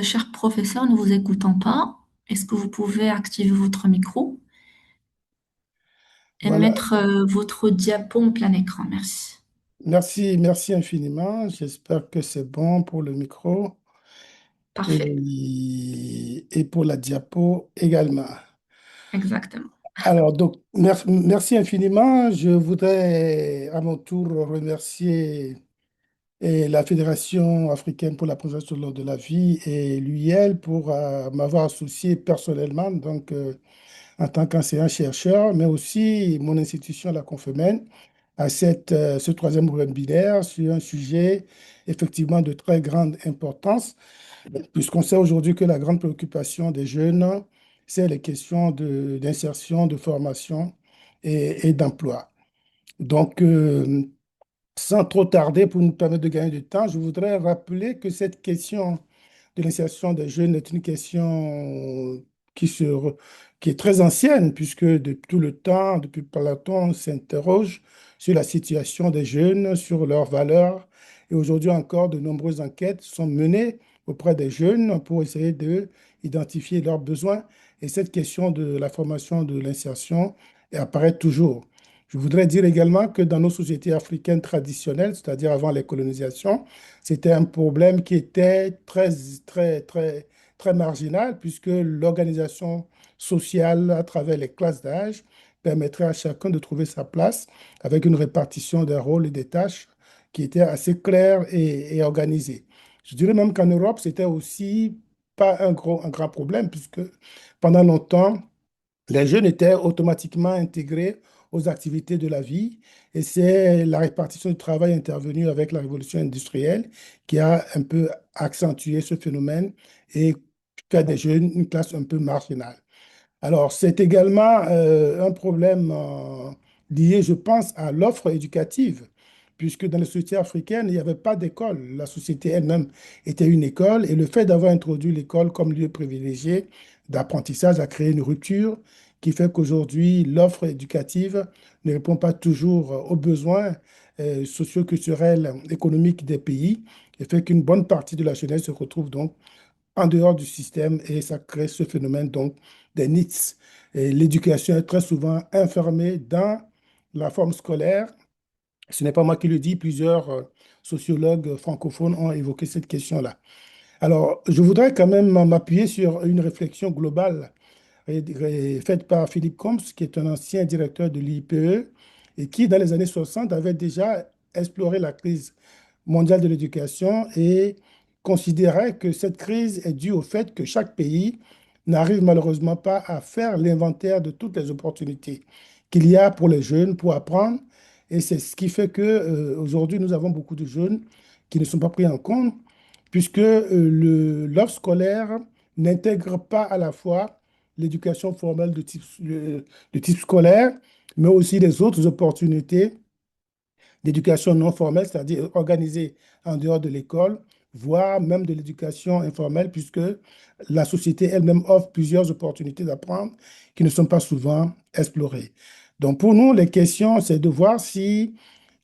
Cher professeur, nous vous écoutons pas. Est-ce que vous pouvez activer votre micro et Voilà. mettre votre diapo en plein écran? Merci. Merci infiniment. J'espère que c'est bon pour le micro Parfait, et pour la diapo également. exactement. Alors, donc, merci infiniment. Je voudrais à mon tour remercier la Fédération africaine pour la préservation de la vie et l'UIL pour m'avoir associé personnellement, donc en tant qu'enseignant-chercheur, mais aussi mon institution, la Confémen, à ce troisième webinaire sur un sujet effectivement de très grande importance, puisqu'on sait aujourd'hui que la grande préoccupation des jeunes, c'est les questions d'insertion, de formation et d'emploi. Donc, sans trop tarder, pour nous permettre de gagner du temps, je voudrais rappeler que cette question de l'insertion des jeunes est une question qui est très ancienne, puisque de tout le temps, depuis Platon, on s'interroge sur la situation des jeunes, sur leurs valeurs. Et aujourd'hui encore, de nombreuses enquêtes sont menées auprès des jeunes pour essayer de identifier leurs besoins. Et cette question de la formation, de l'insertion apparaît toujours. Je voudrais dire également que dans nos sociétés africaines traditionnelles, c'est-à-dire avant les colonisations, c'était un problème qui était très marginal, puisque l'organisation sociale à travers les classes d'âge permettrait à chacun de trouver sa place avec une répartition des rôles et des tâches qui était assez claire et organisée. Je dirais même qu'en Europe, c'était aussi pas un grand problème, puisque pendant longtemps, les jeunes étaient automatiquement intégrés aux activités de la vie et c'est la répartition du travail intervenue avec la révolution industrielle qui a un peu accentué ce phénomène et fait des jeunes une classe un peu marginale. Alors, c'est également un problème lié, je pense, à l'offre éducative, puisque dans les sociétés africaines, il n'y avait pas d'école. La société elle-même était une école, et le fait d'avoir introduit l'école comme lieu privilégié d'apprentissage a créé une rupture qui fait qu'aujourd'hui, l'offre éducative ne répond pas toujours aux besoins socio-culturels, économiques des pays, et fait qu'une bonne partie de la jeunesse se retrouve donc en dehors du système et ça crée ce phénomène donc des NEETs. Et l'éducation est très souvent enfermée dans la forme scolaire. Ce n'est pas moi qui le dis, plusieurs sociologues francophones ont évoqué cette question-là. Alors, je voudrais quand même m'appuyer sur une réflexion globale faite par Philippe Combs, qui est un ancien directeur de l'IPE et qui, dans les années 60, avait déjà exploré la crise mondiale de l'éducation et considérait que cette crise est due au fait que chaque pays n'arrive malheureusement pas à faire l'inventaire de toutes les opportunités qu'il y a pour les jeunes pour apprendre. Et c'est ce qui fait que aujourd'hui nous avons beaucoup de jeunes qui ne sont pas pris en compte puisque l'offre scolaire n'intègre pas à la fois l'éducation formelle de type scolaire, mais aussi les autres opportunités d'éducation non formelle, c'est-à-dire organisée en dehors de l'école, voire même de l'éducation informelle, puisque la société elle-même offre plusieurs opportunités d'apprendre qui ne sont pas souvent explorées. Donc pour nous, les questions, c'est de voir si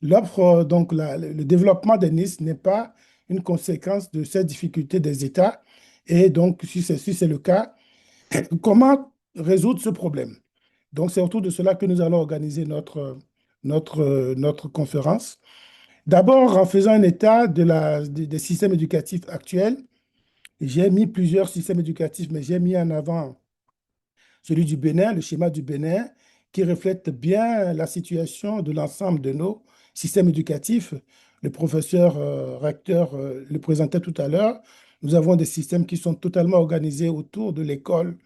l'offre, donc le développement des NIS n'est pas une conséquence de ces difficultés des États. Et donc, si c'est le cas, comment résoudre ce problème? Donc, c'est autour de cela que nous allons organiser notre conférence. D'abord, en faisant un état des systèmes éducatifs actuels, j'ai mis plusieurs systèmes éducatifs, mais j'ai mis en avant celui du Bénin, le schéma du Bénin, qui reflète bien la situation de l'ensemble de nos systèmes éducatifs. Le professeur recteur le présentait tout à l'heure. Nous avons des systèmes qui sont totalement organisés autour de l'école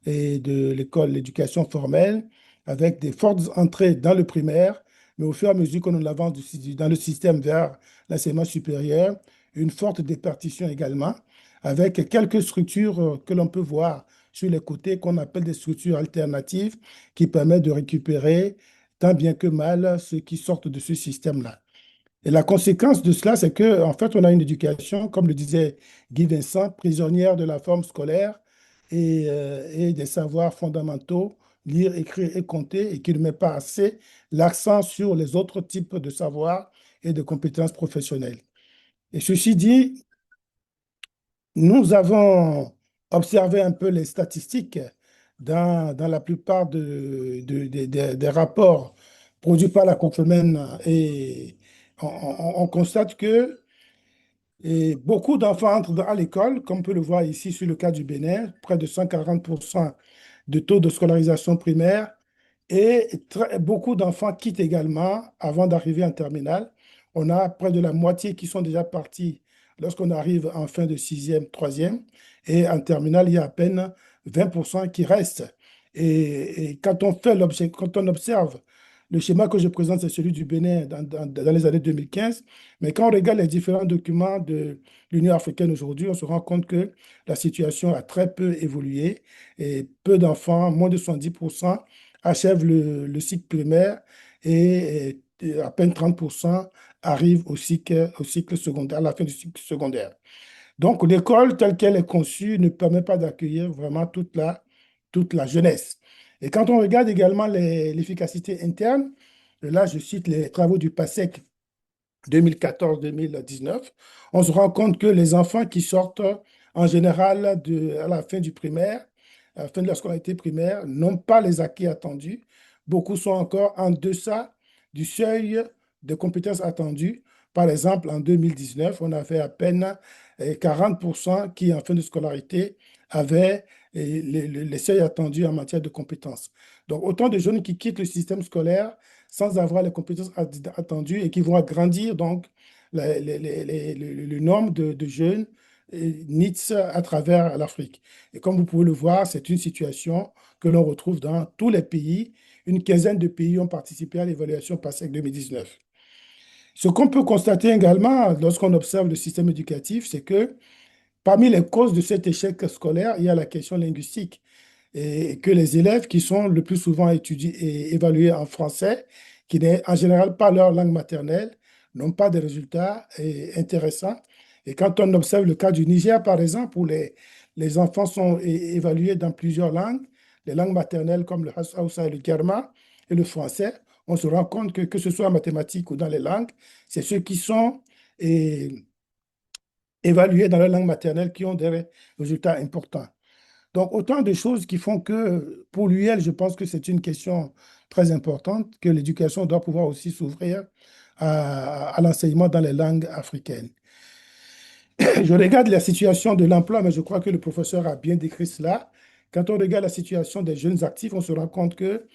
et de l'école, l'éducation formelle, avec des fortes entrées dans le primaire, mais au fur et à mesure qu'on avance dans le système vers l'enseignement supérieur, une forte départition également, avec quelques structures que l'on peut voir sur les côtés qu'on appelle des structures alternatives qui permettent de récupérer tant bien que mal ceux qui sortent de ce système-là. Et la conséquence de cela, c'est qu'en fait, on a une éducation, comme le disait Guy Vincent, prisonnière de la forme scolaire et des savoirs fondamentaux, lire, écrire et compter, et qui ne met pas assez l'accent sur les autres types de savoirs et de compétences professionnelles. Et ceci dit, nous avons observé un peu les statistiques dans la plupart des rapports produits par la Confemène et on constate que beaucoup d'enfants entrent à l'école, comme on peut le voir ici sur le cas du Bénin, près de 140% de taux de scolarisation primaire et beaucoup d'enfants quittent également avant d'arriver en terminale. On a près de la moitié qui sont déjà partis lorsqu'on arrive en fin de sixième, troisième. Et en terminale, il y a à peine 20% qui restent. Et quand on observe le schéma que je présente, c'est celui du Bénin dans les années 2015. Mais quand on regarde les différents documents de l'Union africaine aujourd'hui, on se rend compte que la situation a très peu évolué et peu d'enfants, moins de 70%, achèvent le cycle primaire et à peine 30% arrivent au cycle secondaire, à la fin du cycle secondaire. Donc, l'école telle qu'elle est conçue ne permet pas d'accueillir vraiment toute la jeunesse. Et quand on regarde également l'efficacité interne, là, je cite les travaux du PASEC 2014-2019, on se rend compte que les enfants qui sortent en général à la fin du primaire, à la fin de la scolarité primaire, n'ont pas les acquis attendus. Beaucoup sont encore en deçà du seuil de compétences attendues. Par exemple, en 2019, on avait à peine 40% qui, en fin de scolarité, avaient les seuils attendus en matière de compétences. Donc, autant de jeunes qui quittent le système scolaire sans avoir les compétences attendues et qui vont agrandir donc le nombre de jeunes NEETs à travers l'Afrique. Et comme vous pouvez le voir, c'est une situation que l'on retrouve dans tous les pays. Une quinzaine de pays ont participé à l'évaluation PASEC 2019. Ce qu'on peut constater également lorsqu'on observe le système éducatif, c'est que parmi les causes de cet échec scolaire, il y a la question linguistique et que les élèves qui sont le plus souvent étudiés et évalués en français, qui n'est en général pas leur langue maternelle, n'ont pas de résultats intéressants. Et quand on observe le cas du Niger, par exemple, où les enfants sont évalués dans plusieurs langues, les langues maternelles comme le Hausa et le Germain et le français, on se rend compte que ce soit en mathématiques ou dans les langues, c'est ceux qui sont évalués dans la langue maternelle qui ont des résultats importants. Donc, autant de choses qui font que, pour l'UL, je pense que c'est une question très importante, que l'éducation doit pouvoir aussi s'ouvrir à l'enseignement dans les langues africaines. Je regarde la situation de l'emploi, mais je crois que le professeur a bien décrit cela. Quand on regarde la situation des jeunes actifs, on se rend compte que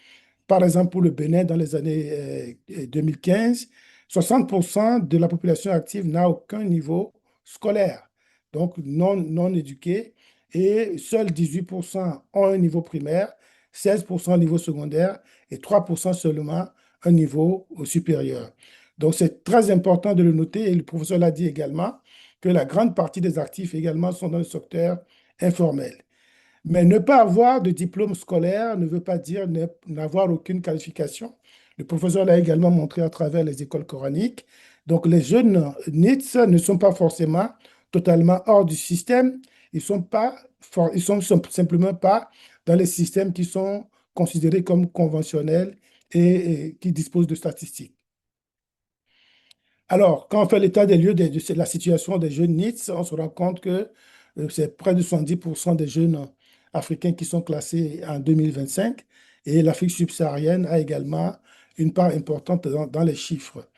par exemple, pour le Bénin, dans les années 2015, 60% de la population active n'a aucun niveau scolaire, donc non éduqué, et seuls 18% ont un niveau primaire, 16% un niveau secondaire et 3% seulement un niveau supérieur. Donc, c'est très important de le noter, et le professeur l'a dit également, que la grande partie des actifs également sont dans le secteur informel. Mais ne pas avoir de diplôme scolaire ne veut pas dire n'avoir aucune qualification. Le professeur l'a également montré à travers les écoles coraniques. Donc, les jeunes NITS ne sont pas forcément totalement hors du système. Ils sont pas, ils sont simplement pas dans les systèmes qui sont considérés comme conventionnels et qui disposent de statistiques. Alors, quand on fait l'état des lieux de la situation des jeunes NEETs, on se rend compte que c'est près de 70% des jeunes africains qui sont classés en 2025 et l'Afrique subsaharienne a également une part importante dans les chiffres.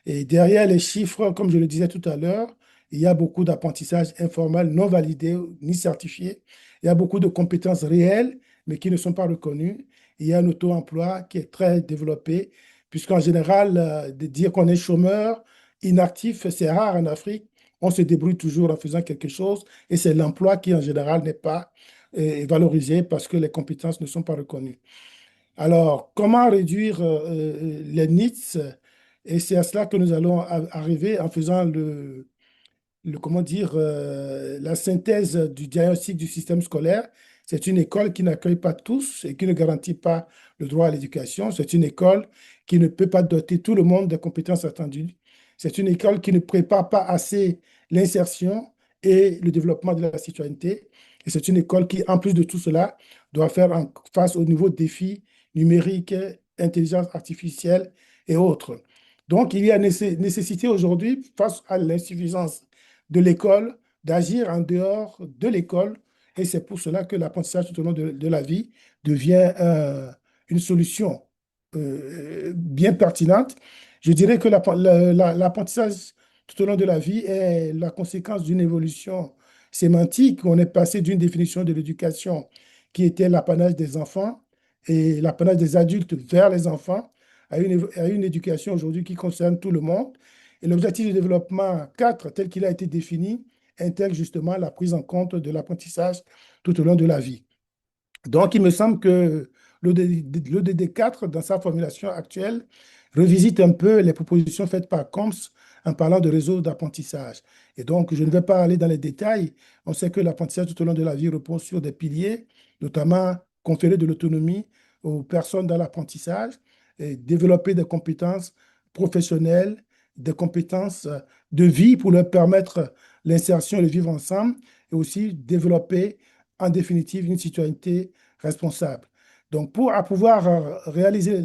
Et derrière les chiffres, comme je le disais tout à l'heure, il y a beaucoup d'apprentissage informel non validé ni certifié. Il y a beaucoup de compétences réelles, mais qui ne sont pas reconnues. Il y a un auto-emploi qui est très développé, puisqu'en général, de dire qu'on est chômeur, inactif, c'est rare en Afrique. On se débrouille toujours en faisant quelque chose et c'est l'emploi qui, en général, n'est pas valorisé parce que les compétences ne sont pas reconnues. Alors, comment réduire les NEETs? Et c'est à cela que nous allons arriver en faisant comment dire, la synthèse du diagnostic du système scolaire. C'est une école qui n'accueille pas tous et qui ne garantit pas le droit à l'éducation. C'est une école qui ne peut pas doter tout le monde des compétences attendues. C'est une école qui ne prépare pas assez l'insertion et le développement de la citoyenneté. Et c'est une école qui, en plus de tout cela, doit faire face aux nouveaux défis numériques, intelligence artificielle et autres. Donc, il y a nécessité aujourd'hui, face à l'insuffisance de l'école, d'agir en dehors de l'école. Et c'est pour cela que l'apprentissage tout au long de la vie devient une solution bien pertinente. Je dirais que l'apprentissage tout au long de la vie est la conséquence d'une évolution sémantique. On est passé d'une définition de l'éducation qui était l'apanage des enfants et l'apanage des adultes vers les enfants à une éducation aujourd'hui qui concerne tout le monde. Et l'objectif de développement 4, tel qu'il a été défini, intègre justement la prise en compte de l'apprentissage tout au long de la vie. Donc, il me semble que l'ODD4, dans sa formulation actuelle, revisite un peu les propositions faites par COMS en parlant de réseau d'apprentissage. Et donc, je ne vais pas aller dans les détails. On sait que l'apprentissage tout au long de la vie repose sur des piliers, notamment conférer de l'autonomie aux personnes dans l'apprentissage, et développer des compétences professionnelles, des compétences de vie pour leur permettre l'insertion et le vivre ensemble, et aussi développer en définitive une citoyenneté responsable. Donc, pour pouvoir réaliser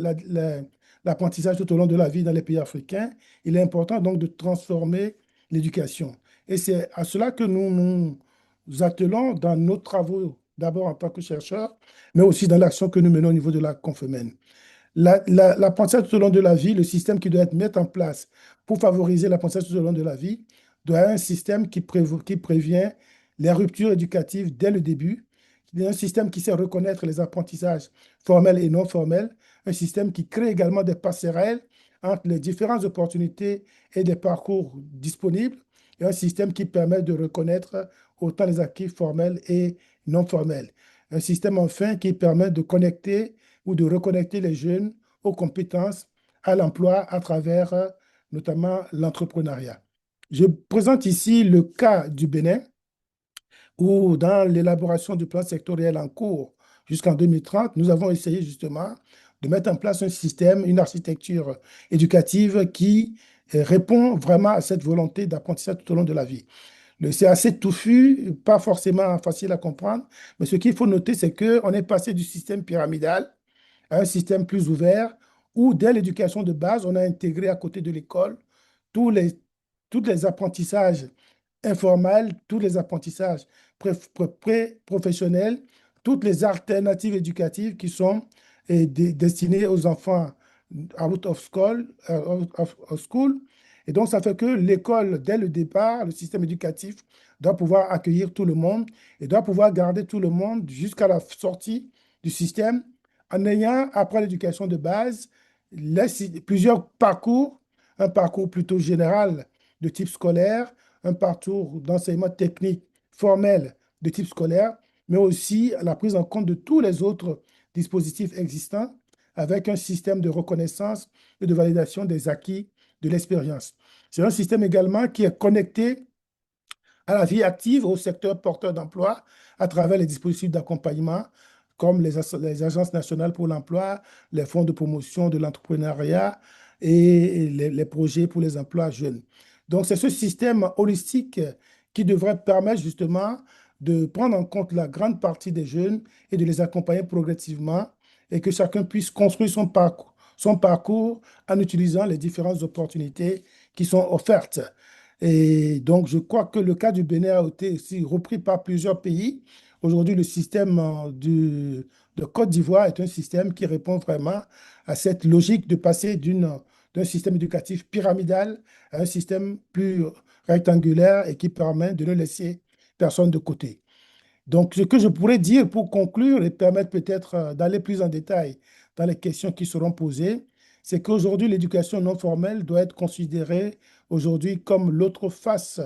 l'apprentissage tout au long de la vie dans les pays africains, il est important donc de transformer l'éducation. Et c'est à cela que nous nous attelons dans nos travaux, d'abord en tant que chercheurs, mais aussi dans l'action que nous menons au niveau de la Confemène. L'apprentissage tout au long de la vie, le système qui doit être mis en place pour favoriser l'apprentissage tout au long de la vie, doit être un système qui prévient les ruptures éducatives dès le début, un système qui sait reconnaître les apprentissages formels et non formels, un système qui crée également des passerelles entre les différentes opportunités et des parcours disponibles, et un système qui permet de reconnaître autant les acquis formels et non formels. Un système enfin qui permet de connecter ou de reconnecter les jeunes aux compétences, à l'emploi à travers notamment l'entrepreneuriat. Je présente ici le cas du Bénin, où dans l'élaboration du plan sectoriel en cours jusqu'en 2030, nous avons essayé justement de mettre en place un système, une architecture éducative qui répond vraiment à cette volonté d'apprentissage tout au long de la vie. C'est assez touffu, pas forcément facile à comprendre, mais ce qu'il faut noter, c'est qu'on est passé du système pyramidal à un système plus ouvert où, dès l'éducation de base, on a intégré à côté de l'école tous les, tous les apprentissages informels, tous les apprentissages pré-professionnels, toutes les alternatives éducatives qui sont destinées aux enfants out of school, of school. Et donc, ça fait que l'école, dès le départ, le système éducatif doit pouvoir accueillir tout le monde et doit pouvoir garder tout le monde jusqu'à la sortie du système en ayant, après l'éducation de base, plusieurs parcours, un parcours plutôt général de type scolaire, un parcours d'enseignement technique formel de type scolaire, mais aussi la prise en compte de tous les autres dispositifs existants avec un système de reconnaissance et de validation des acquis de l'expérience. C'est un système également qui est connecté à la vie active au secteur porteur d'emploi à travers les dispositifs d'accompagnement comme les agences nationales pour l'emploi, les fonds de promotion de l'entrepreneuriat et les projets pour les emplois jeunes. Donc, c'est ce système holistique qui devrait permettre justement de prendre en compte la grande partie des jeunes et de les accompagner progressivement et que chacun puisse construire son parcours en utilisant les différentes opportunités qui sont offertes. Et donc, je crois que le cas du Bénin a été aussi repris par plusieurs pays. Aujourd'hui, le système de Côte d'Ivoire est un système qui répond vraiment à cette logique de passer d'un système éducatif pyramidal à un système plus rectangulaire et qui permet de ne laisser personne de côté. Donc, ce que je pourrais dire pour conclure et permettre peut-être d'aller plus en détail dans les questions qui seront posées, c'est qu'aujourd'hui, l'éducation non formelle doit être considérée aujourd'hui comme l'autre face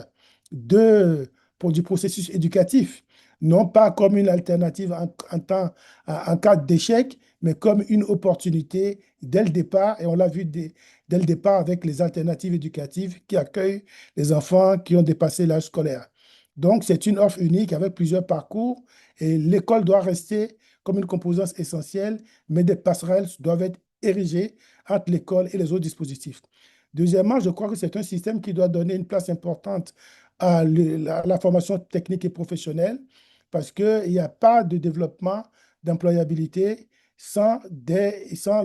du processus éducatif, non pas comme une alternative en cas d'échec, mais comme une opportunité dès le départ, et on l'a vu dès le départ avec les alternatives éducatives qui accueillent les enfants qui ont dépassé l'âge scolaire. Donc, c'est une offre unique avec plusieurs parcours et l'école doit rester comme une composante essentielle, mais des passerelles doivent être érigées entre l'école et les autres dispositifs. Deuxièmement, je crois que c'est un système qui doit donner une place importante à la formation technique et professionnelle parce qu'il n'y a pas de développement d'employabilité sans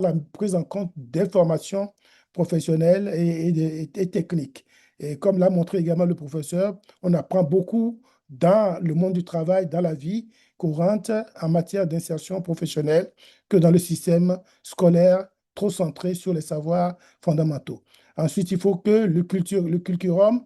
la prise en compte des formations professionnelles et techniques. Et comme l'a montré également le professeur, on apprend beaucoup dans le monde du travail, dans la vie courante en matière d'insertion professionnelle que dans le système scolaire trop centré sur les savoirs fondamentaux. Ensuite, il faut que le curriculum,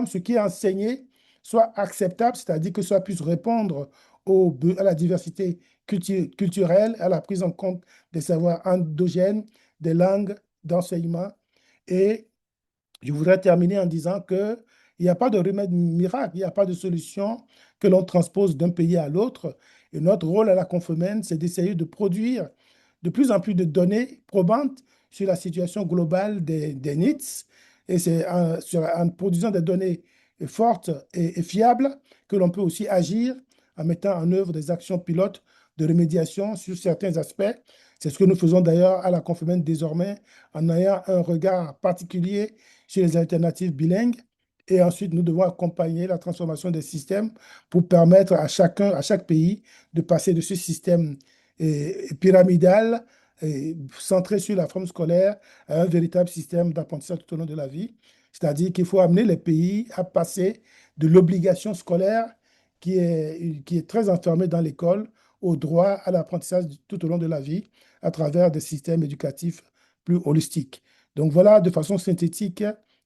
ce qui est enseigné, soit acceptable, c'est-à-dire que ça puisse répondre à la diversité culturelle, à la prise en compte des savoirs endogènes, des langues d'enseignement et je voudrais terminer en disant qu'il n'y a pas de remède miracle, il n'y a pas de solution que l'on transpose d'un pays à l'autre. Et notre rôle à la Confemène, c'est d'essayer de produire de plus en plus de données probantes sur la situation globale des NEETs. Et c'est en produisant des données fortes et fiables que l'on peut aussi agir en mettant en œuvre des actions pilotes de remédiation sur certains aspects. C'est ce que nous faisons d'ailleurs à la Confemène désormais en ayant un regard particulier sur les alternatives bilingues. Et ensuite, nous devons accompagner la transformation des systèmes pour permettre à chaque pays de passer de ce système pyramidal centré sur la forme scolaire à un véritable système d'apprentissage tout au long de la vie. C'est-à-dire qu'il faut amener les pays à passer de l'obligation scolaire qui est très enfermée dans l'école au droit à l'apprentissage tout au long de la vie à travers des systèmes éducatifs plus holistiques. Donc voilà, de façon synthétique,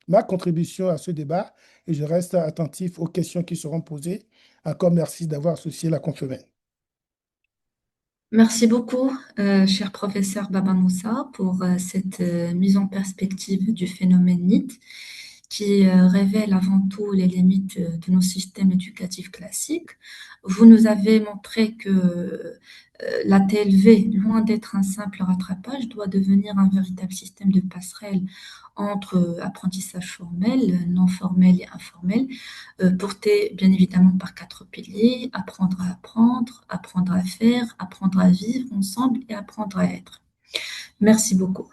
ma contribution à ce débat et je reste attentif aux questions qui seront posées. Encore merci d'avoir associé la conférence. Merci beaucoup, cher professeur Baba Moussa, pour cette mise en perspective du phénomène NEET qui révèle avant tout les limites de nos systèmes éducatifs classiques. Vous nous avez montré que la TLV, loin d'être un simple rattrapage, doit devenir un véritable système de passerelle entre apprentissage formel, non formel et informel, porté bien évidemment par quatre piliers: apprendre à faire, apprendre à vivre ensemble et apprendre à être. Merci beaucoup.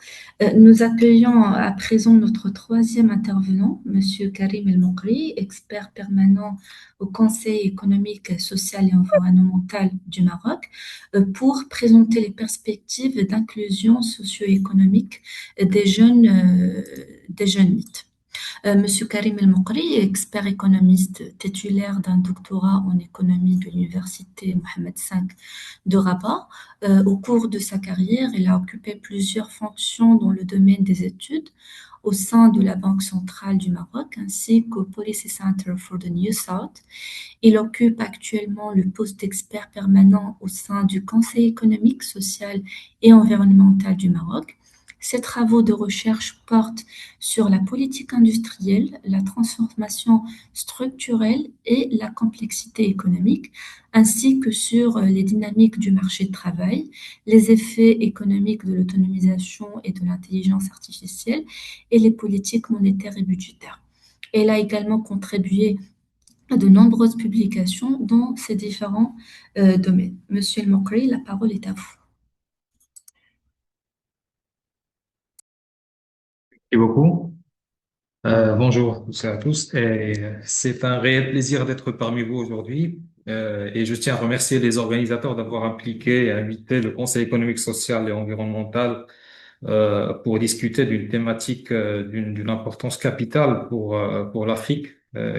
Nous accueillons à présent notre troisième intervenant, Monsieur Karim El Mokri, expert permanent au Conseil économique, social et environnemental du Maroc, pour présenter les perspectives d'inclusion socio-économique des jeunes NEET. Monsieur Karim El Mokri est expert économiste titulaire d'un doctorat en économie de l'Université Mohammed V de Rabat. Au cours de sa carrière, il a occupé plusieurs fonctions dans le domaine des études au sein de la Banque centrale du Maroc ainsi qu'au Policy Center for the New South. Il occupe actuellement le poste d'expert permanent au sein du Conseil économique, social et environnemental du Maroc. Ses travaux de recherche portent sur la politique industrielle, la transformation structurelle et la complexité économique, ainsi que sur les dynamiques du marché du travail, les effets économiques de l'autonomisation et de l'intelligence artificielle et les politiques monétaires et budgétaires. Elle a également contribué à de nombreuses publications dans ces différents domaines. Monsieur El Mokri, la parole est à vous. Merci beaucoup. Bonjour à tous et à tous. C'est un réel plaisir d'être parmi vous aujourd'hui. Et je tiens à remercier les organisateurs d'avoir impliqué et invité le Conseil économique, social et environnemental pour discuter d'une thématique d'une importance capitale pour l'Afrique,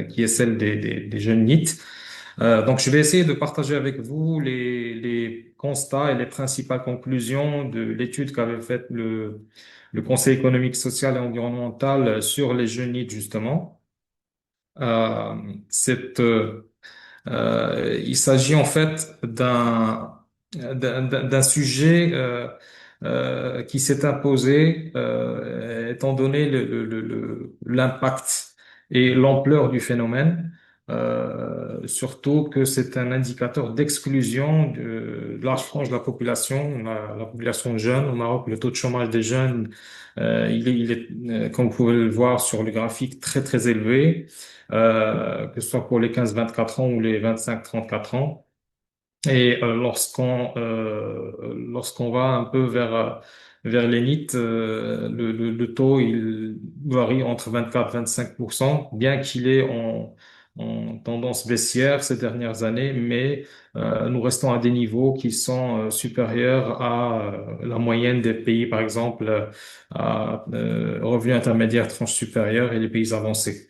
qui est celle des jeunes NEET. Donc, je vais essayer de partager avec vous les constats et les principales conclusions de l'étude qu'avait faite le Conseil économique, social et environnemental sur les jeunes NEET, justement. Euh, cette, il s'agit en fait d'un sujet qui s'est imposé étant donné l'impact et l'ampleur du phénomène, surtout que c'est un indicateur d'exclusion de large frange de la population, la population jeune. Au Maroc, le taux de chômage des jeunes, comme vous pouvez le voir sur le graphique, très très élevé, que ce soit pour les 15-24 ans ou les 25-34 ans. Et lorsqu'on va un peu vers les NEET, le taux il varie entre 24 et 25%, bien qu'il est en tendance baissière ces dernières années, mais nous restons à des niveaux qui sont supérieurs à la moyenne des pays, par exemple, à revenus intermédiaires tranche supérieure et les pays avancés.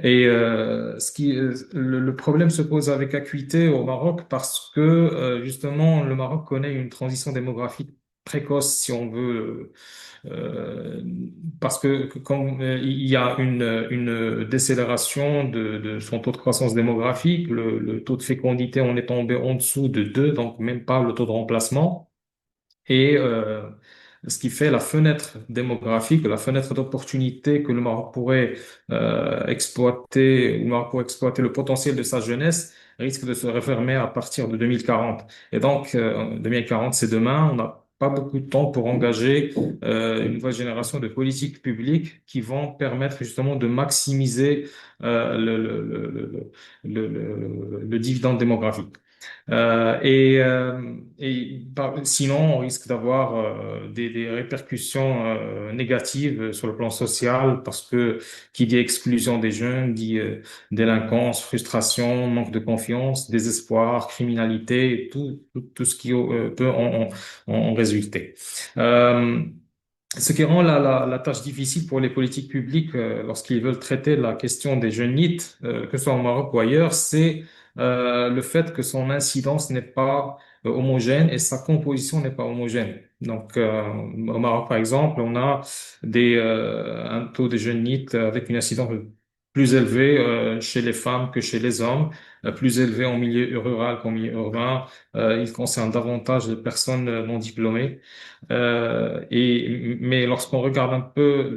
Et le problème se pose avec acuité au Maroc parce que justement le Maroc connaît une transition démographique précoce, si on veut, euh, parce que quand il y a une décélération de son taux de croissance démographique, le taux de fécondité on est tombé en dessous de 2, donc même pas le taux de remplacement. Et ce qui fait la fenêtre démographique, la fenêtre d'opportunité que le Maroc pourrait exploiter, où le Maroc pourrait exploiter le potentiel de sa jeunesse, risque de se refermer à partir de 2040. Et donc, 2040, c'est demain. On n'a pas beaucoup de temps pour engager une nouvelle génération de politiques publiques qui vont permettre justement de maximiser le dividende démographique. Sinon, on risque d'avoir des répercussions négatives sur le plan social parce que qui dit exclusion des jeunes dit délinquance, frustration, manque de confiance, désespoir, criminalité, et tout ce qui peut en résulter. Euh, Ce qui rend la tâche difficile pour les politiques publiques lorsqu'ils veulent traiter la question des jeunes NEET, que ce soit au Maroc ou ailleurs, c'est le fait que son incidence n'est pas homogène et sa composition n'est pas homogène. Donc, au Maroc, par exemple, on a un taux de jeunes NEET avec une incidence plus élevée chez les femmes que chez les hommes, plus élevée en milieu rural qu'en milieu urbain. Il concerne davantage les personnes non diplômées. Mais lorsqu'on regarde un peu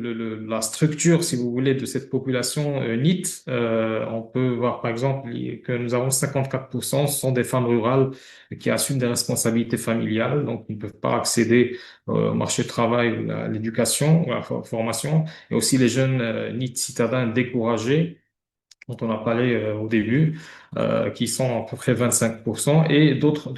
la structure, si vous voulez, de cette population NEET, on peut voir par exemple que nous avons 54%, ce sont des femmes rurales qui assument des responsabilités familiales, donc ils ne peuvent pas accéder au marché du travail, ou à l'éducation, ou à la formation, et aussi les jeunes NEET citadins découragés dont on a parlé au début, qui sont à peu près 25%, et d'autres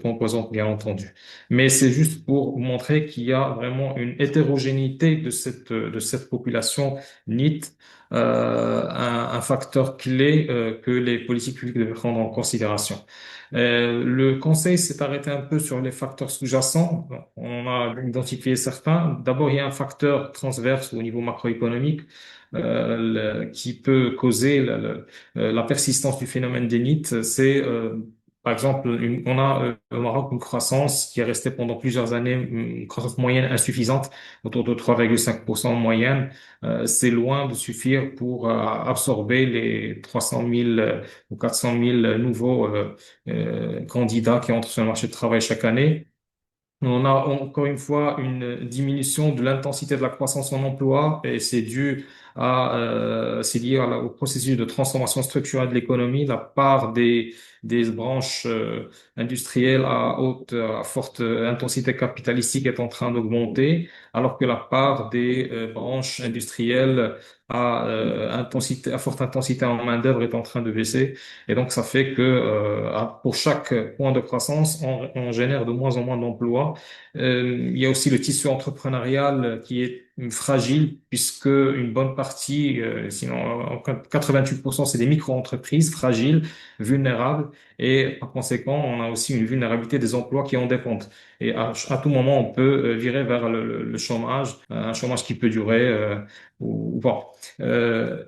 composantes, bien entendu. Mais c'est juste pour montrer qu'il y a vraiment une hétérogénéité de cette population NEET, un facteur clé que les politiques publiques devraient prendre en considération. Le Conseil s'est arrêté un peu sur les facteurs sous-jacents. On a identifié certains. D'abord, il y a un facteur transverse au niveau macroéconomique qui peut causer la persistance du phénomène d'énite. C'est, par exemple, on a au Maroc une croissance qui est restée pendant plusieurs années, une croissance moyenne insuffisante, autour de 3,5% en moyenne. C'est loin de suffire pour absorber les 300 000 ou 400 000 nouveaux candidats qui entrent sur le marché du travail chaque année. On a encore une fois une diminution de l'intensité de la croissance en emploi et c'est dû c'est lié au processus de transformation structurelle de l'économie. La part des branches industrielles à forte intensité capitalistique est en train d'augmenter, alors que la part des branches industrielles à forte intensité en main-d'œuvre est en train de baisser. Et donc, ça fait que pour chaque point de croissance, on génère de moins en moins d'emplois. Il y a aussi le tissu entrepreneurial qui est fragile, puisque une bonne partie, sinon 88%, c'est des micro-entreprises fragiles, vulnérables, et par conséquent, on a aussi une vulnérabilité des emplois qui en dépendent. Et à tout moment, on peut virer vers le chômage, un chômage qui peut durer ou pas.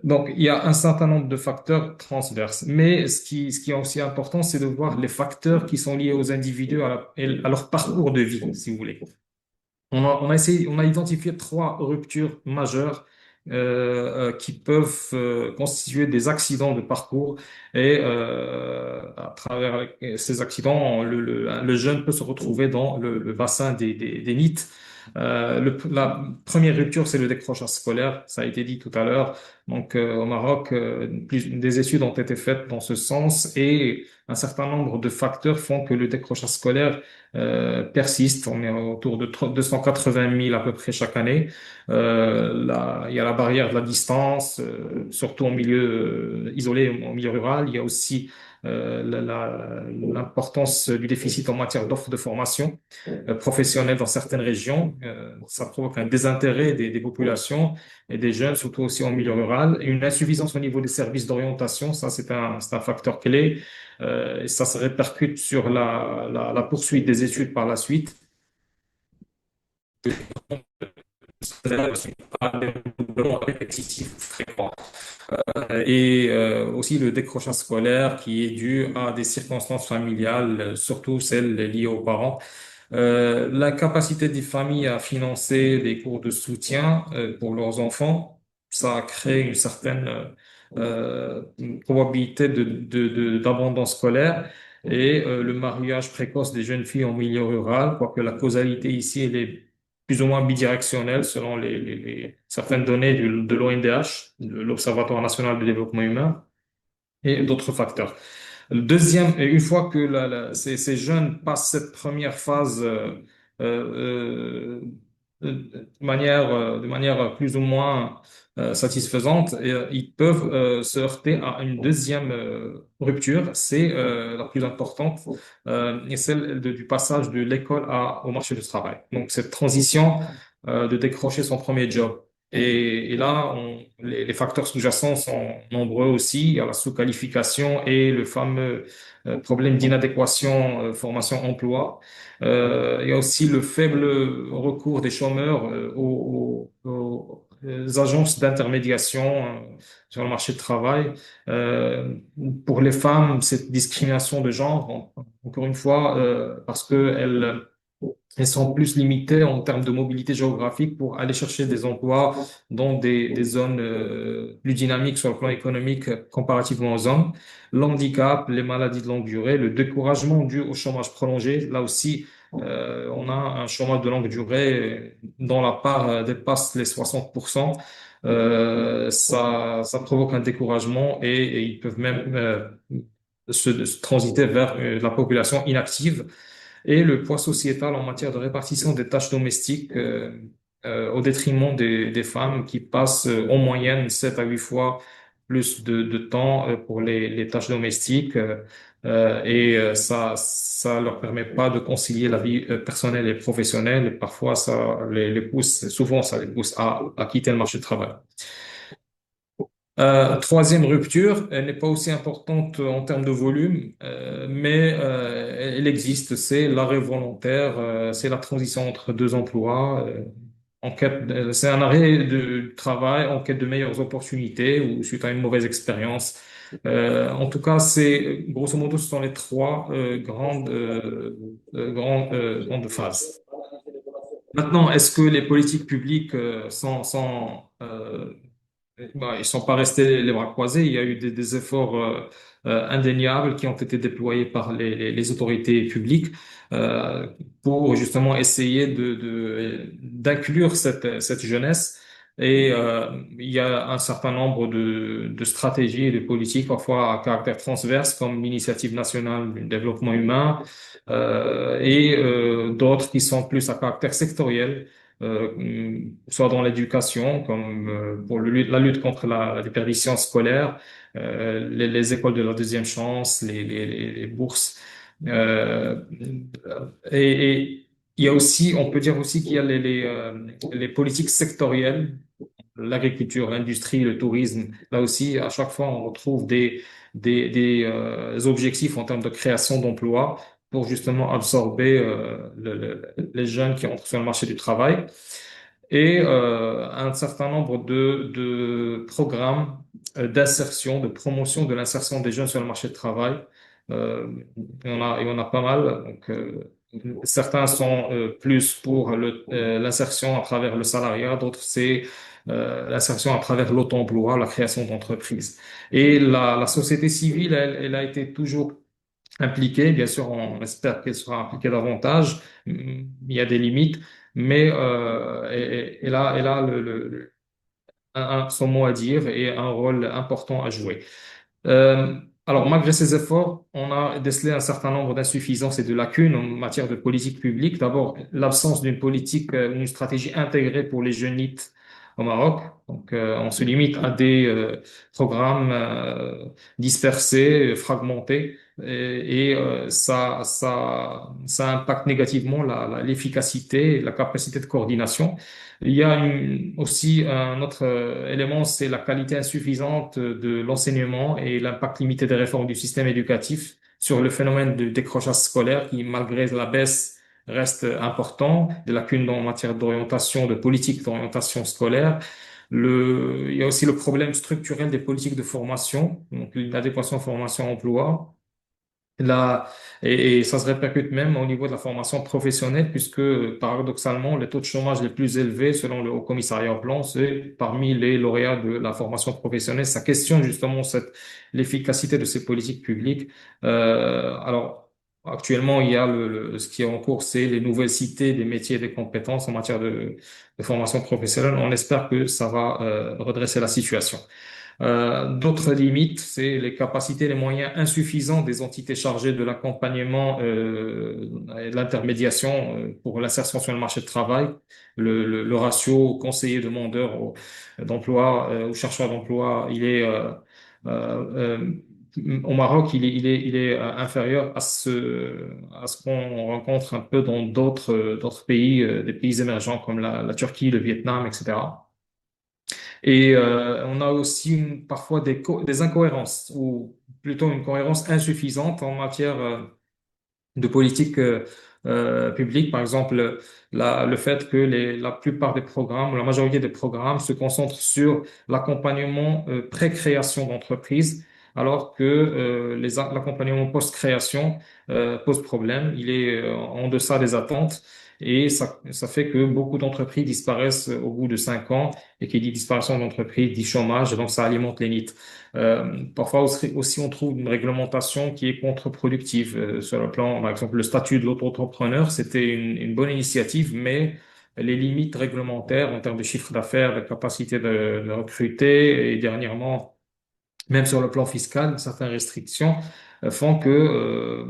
Donc, il y a un certain nombre de facteurs transverses. Mais ce qui est aussi important, c'est de voir les facteurs qui sont liés aux individus, à leur parcours de vie, si vous voulez. On a identifié trois ruptures majeures qui peuvent constituer des accidents de parcours et à travers ces accidents, le jeune peut se retrouver dans le bassin des NEET. La première rupture, c'est le décrochage scolaire, ça a été dit tout à l'heure. Donc, au Maroc, des études ont été faites dans ce sens et un certain nombre de facteurs font que le décrochage scolaire persiste. On est autour de 280 000 à peu près chaque année. Il y a la barrière de la distance, surtout en milieu isolé, en milieu rural. Il y a aussi l'importance du déficit en matière d'offres de formation professionnelle dans certaines régions. Ça provoque un désintérêt des populations et des jeunes, surtout aussi en milieu rural. Et une insuffisance au niveau des services d'orientation, ça c'est un facteur clé. Et ça se répercute sur la poursuite des études par la suite. Répétitif, fréquent. Et aussi le décrochage scolaire qui est dû à des circonstances familiales, surtout celles liées aux parents. L'incapacité des familles à financer des cours de soutien pour leurs enfants, ça crée une certaine probabilité d'abandon scolaire et le mariage précoce des jeunes filles en milieu rural, quoique la causalité ici elle est plus ou moins bidirectionnelle selon certaines données de l'ONDH, de l'Observatoire national du développement humain, et d'autres facteurs. Le deuxième, une fois que ces jeunes passent cette première phase de manière plus ou moins satisfaisante, ils peuvent se heurter à une deuxième rupture, c'est la plus importante, et celle du passage de l'école au marché du travail. Donc cette transition de décrocher son premier job. Et là, les facteurs sous-jacents sont nombreux aussi. Il y a la sous-qualification et le fameux problème d'inadéquation formation-emploi. Il y a aussi le faible recours des chômeurs aux agences d'intermédiation sur le marché du travail. Pour les femmes, cette discrimination de genre, encore une fois, parce qu'elles sont plus limitées en termes de mobilité géographique pour aller chercher des emplois dans des zones plus dynamiques sur le plan économique comparativement aux hommes. L'handicap, les maladies de longue durée, le découragement dû au chômage prolongé. Là aussi, on a un chômage de longue durée dont la part dépasse les 60%. Ça provoque un découragement et ils peuvent même se transiter vers la population inactive et le poids sociétal en matière de répartition des tâches domestiques au détriment des femmes qui passent en moyenne 7 à 8 fois plus de temps pour les tâches domestiques ça leur permet pas de concilier la vie personnelle et professionnelle. Et parfois, ça les pousse, souvent, ça les pousse à quitter le marché du travail. Troisième rupture, elle n'est pas aussi importante en termes de volume, mais elle existe. C'est l'arrêt volontaire, c'est la transition entre deux emplois. C'est un arrêt de travail en quête de meilleures opportunités ou suite à une mauvaise expérience. En tout cas, c'est grosso modo, ce sont les trois grandes phases. Maintenant, est-ce que les politiques publiques ils sont pas restés les bras croisés. Il y a eu des efforts indéniables qui ont été déployés par les autorités publiques euh, pour justement essayer d'inclure cette jeunesse. Et il y a un certain nombre de stratégies et de politiques, parfois à caractère transverse, comme l'Initiative nationale du développement humain, d'autres qui sont plus à caractère sectoriel soit dans l'éducation, comme pour la lutte contre la déperdition scolaire, les écoles de la deuxième chance, les bourses. Euh, et il y a aussi, on peut dire aussi qu'il y a les politiques sectorielles, l'agriculture, l'industrie, le tourisme. Là aussi, à chaque fois, on retrouve des objectifs en termes de création d'emplois pour justement absorber les jeunes qui entrent sur le marché du travail et un certain nombre de programmes d'insertion, de promotion de l'insertion des jeunes sur le marché du travail. Euh, il y en a pas mal. Donc, certains sont plus pour l'insertion à travers le salariat, d'autres c'est l'insertion à travers l'auto-emploi, la création d'entreprises. Et la société civile, elle a été toujours impliquée. Bien sûr, on espère qu'elle sera impliquée davantage. Il y a des limites, mais elle a son mot à dire et un rôle important à jouer. Alors, malgré ces efforts, on a décelé un certain nombre d'insuffisances et de lacunes en matière de politique publique. D'abord, l'absence d'une politique, une stratégie intégrée pour les jeunistes au Maroc. Donc, on se limite à des programmes dispersés, fragmentés, ça impacte négativement l'efficacité et la capacité de coordination. Il y a aussi un autre élément, c'est la qualité insuffisante de l'enseignement et l'impact limité des réformes du système éducatif sur le phénomène de décrochage scolaire qui, malgré la baisse, reste important, des lacunes en matière d'orientation, de politique d'orientation scolaire. Il y a aussi le problème structurel des politiques de formation, donc l'adéquation formation-emploi. Là, et ça se répercute même au niveau de la formation professionnelle, puisque paradoxalement, les taux de chômage les plus élevés, selon le Haut Commissariat au plan, c'est parmi les lauréats de la formation professionnelle. Ça questionne justement l'efficacité de ces politiques publiques. Alors, actuellement, il y a ce qui est en cours, c'est les nouvelles cités des métiers et des compétences en matière de formation professionnelle. On espère que ça va redresser la situation. D'autres limites, c'est les capacités, les moyens insuffisants des entités chargées de l'accompagnement et de l'intermédiation pour l'insertion sur le marché de travail. Le ratio d'emploi ou chercheur d'emploi, euh, au Maroc, il est inférieur à ce qu'on rencontre un peu dans d'autres pays, des pays émergents comme la Turquie, le Vietnam, etc. Et on a aussi parfois des incohérences, ou plutôt une cohérence insuffisante en matière de politique publique. Par exemple, le fait que la plupart des programmes, ou la majorité des programmes se concentrent sur l'accompagnement pré-création d'entreprise, alors que l'accompagnement post-création pose problème. Il est en deçà des attentes. Et ça fait que beaucoup d'entreprises disparaissent au bout de 5 ans, et qui dit disparition d'entreprises dit chômage, et donc ça alimente les nids. Parfois aussi, on trouve une réglementation qui est contre-productive sur le plan, par exemple, le statut de l'auto-entrepreneur, c'était une bonne initiative, mais les limites réglementaires en termes de chiffre d'affaires, de capacité de recruter, et dernièrement, même sur le plan fiscal, certaines restrictions font que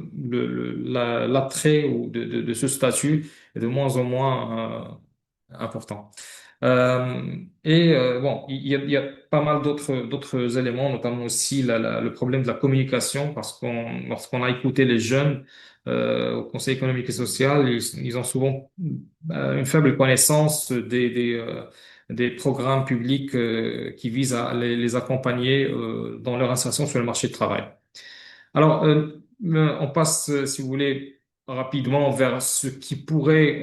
l'attrait de ce statut est de moins en moins important. Bon, il y a pas mal d'autres éléments, notamment aussi le problème de la communication, parce lorsqu'on a écouté les jeunes au Conseil économique et social, ils ont souvent une faible connaissance des programmes publics qui visent à les accompagner dans leur insertion sur le marché du travail. Alors, on passe, si vous voulez, rapidement vers ce qui pourrait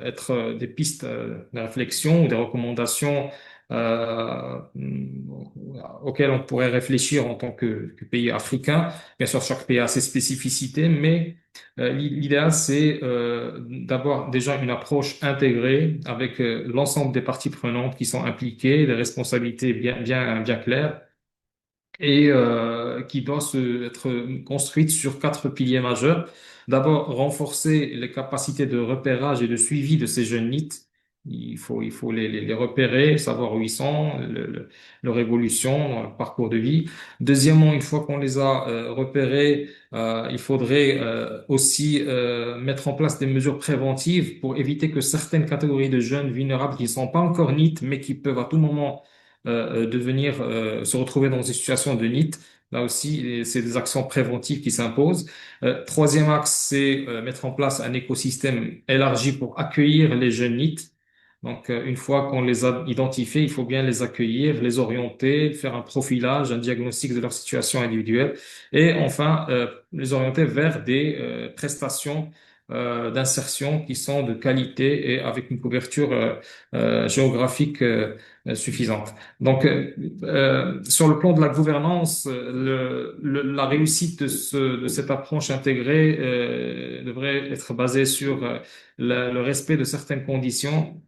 être des pistes de réflexion ou des recommandations euh, auxquelles on pourrait réfléchir en tant que pays africain. Bien sûr, chaque pays a ses spécificités, mais l'idéal, c'est d'avoir déjà une approche intégrée avec l'ensemble des parties prenantes qui sont impliquées, des responsabilités bien claires et qui doit être construite sur quatre piliers majeurs. D'abord, renforcer les capacités de repérage et de suivi de ces jeunes NEET. Il faut les repérer, savoir où ils sont, leur évolution, leur parcours de vie. Deuxièmement, une fois qu'on les a repérés, il faudrait aussi mettre en place des mesures préventives pour éviter que certaines catégories de jeunes vulnérables qui ne sont pas encore NEET, mais qui peuvent à tout moment devenir se retrouver dans une situation de NEET. Là aussi, c'est des actions préventives qui s'imposent. Troisième axe, c'est mettre en place un écosystème élargi pour accueillir les jeunes NEET. Donc, une fois qu'on les a identifiés, il faut bien les accueillir, les orienter, faire un profilage, un diagnostic de leur situation individuelle et enfin, les orienter vers des prestations d'insertion qui sont de qualité et avec une couverture géographique suffisante. Donc, sur le plan de la gouvernance, la réussite de cette approche intégrée devrait être basée sur le respect de certaines conditions,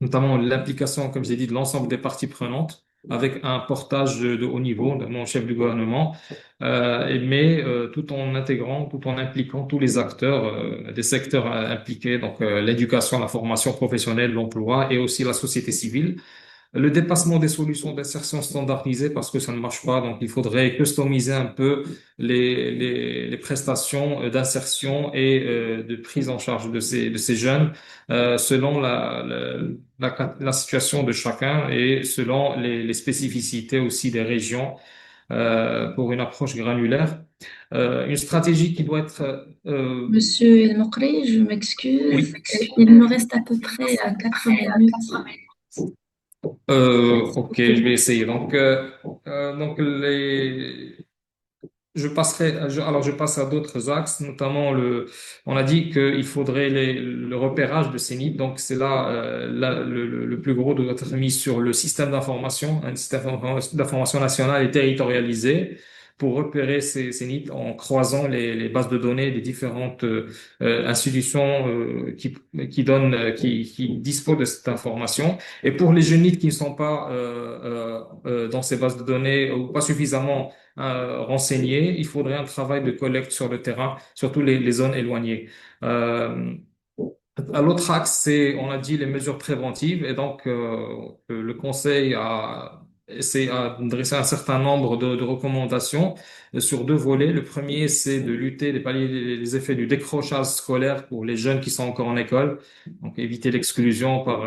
notamment l'implication, comme j'ai dit, de l'ensemble des parties prenantes, avec un portage de haut niveau, de mon chef du gouvernement, mais tout en intégrant, tout en impliquant tous les acteurs des secteurs impliqués, donc l'éducation, la formation professionnelle, l'emploi et aussi la société civile. Le dépassement des solutions d'insertion standardisées parce que ça ne marche pas, donc il faudrait customiser un peu les prestations d'insertion et de prise en charge de ces jeunes selon la situation de chacun et selon les spécificités aussi des régions pour une approche granulaire. Une stratégie qui doit être... Monsieur El Mokri, je m'excuse. oui. Il me reste à peu près 4 minutes. Ok, je vais essayer. Donc alors je passe à d'autres axes, notamment on a dit qu'il faudrait le repérage de ces nids. Donc c'est là, le plus gros doit être mis sur le système d'information, un système d'information national et territorialisé pour repérer ces nids en croisant les bases de données des différentes institutions qui disposent de cette information. Et pour les jeunes nids qui ne sont pas dans ces bases de données ou pas suffisamment renseignés, il faudrait un travail de collecte sur le terrain, surtout les zones éloignées. À l'autre axe, on a dit les mesures préventives, et donc le Conseil a dressé un certain nombre de recommandations sur deux volets. Le premier, c'est de lutter, de pallier les effets du décrochage scolaire pour les jeunes qui sont encore en école, donc éviter l'exclusion par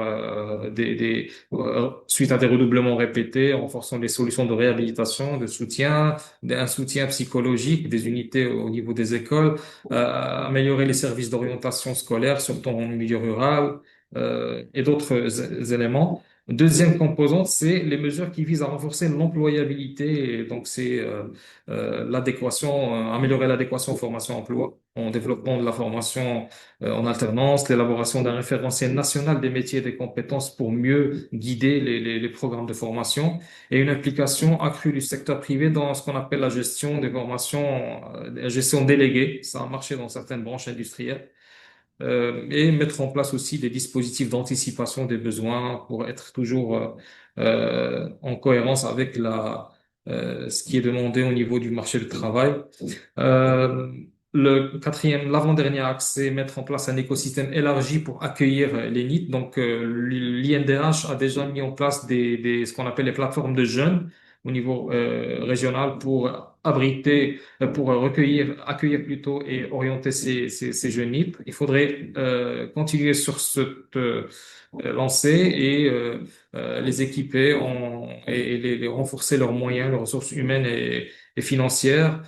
suite à des redoublements répétés, en renforçant les solutions de réhabilitation, de soutien, un soutien psychologique, des unités au niveau des écoles, améliorer les services d'orientation scolaire, surtout en milieu rural, et d'autres éléments. Deuxième composante, c'est les mesures qui visent à renforcer l'employabilité. Et donc, c'est l'adéquation, améliorer l'adéquation formation-emploi en développement de la formation en alternance, l'élaboration d'un référentiel national des métiers et des compétences pour mieux guider les programmes de formation et une implication accrue du secteur privé dans ce qu'on appelle la gestion des formations, la gestion déléguée. Ça a marché dans certaines branches industrielles et mettre en place aussi des dispositifs d'anticipation des besoins pour être toujours en cohérence avec ce qui est demandé au niveau du marché du travail. Le quatrième, l'avant-dernier axe, c'est mettre en place un écosystème élargi pour accueillir les NEET. Donc, l'INDH a déjà mis en place ce qu'on appelle les plateformes de jeunes au niveau régional pour abriter, pour accueillir plutôt et orienter ces jeunes NEET. Il faudrait continuer sur cette lancée et les équiper et les renforcer leurs moyens, leurs ressources humaines et financières,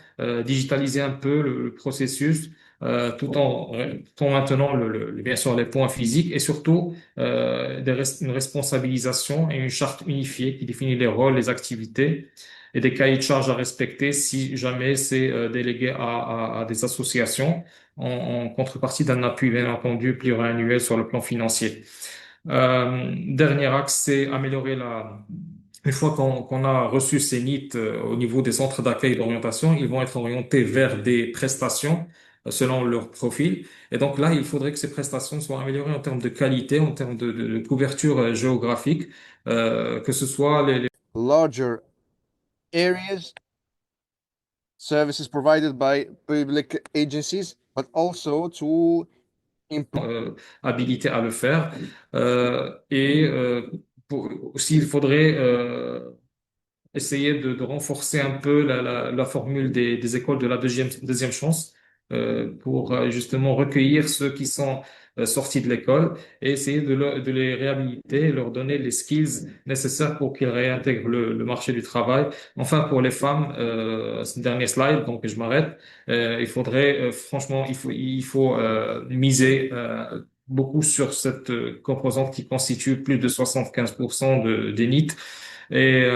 digitaliser un peu le processus. Tout en maintenant bien sûr les points physiques et surtout une responsabilisation et une charte unifiée qui définit les rôles, les activités et des cahiers de charges à respecter si jamais c'est délégué à des associations en contrepartie d'un appui bien entendu pluriannuel sur le plan financier. Dernier axe, c'est améliorer une fois qu'on a reçu ces NEET au niveau des centres d'accueil et d'orientation, ils vont être orientés vers des prestations selon leur profil. Et donc là, il faudrait que ces prestations soient améliorées en termes de qualité, en termes de couverture géographique, que ce soit les larger areas, services provided by public agencies, but also to improve. habilités à le faire. Et aussi, il faudrait essayer de renforcer un peu la formule des écoles de la deuxième chance pour justement recueillir ceux qui sont sortis de l'école et essayer de les réhabiliter, leur donner les skills nécessaires pour qu'ils réintègrent le marché du travail. Enfin, pour les femmes, ce dernier slide, donc je m'arrête, il faudrait franchement, il faut miser beaucoup sur cette composante qui constitue plus de 75% des NEET et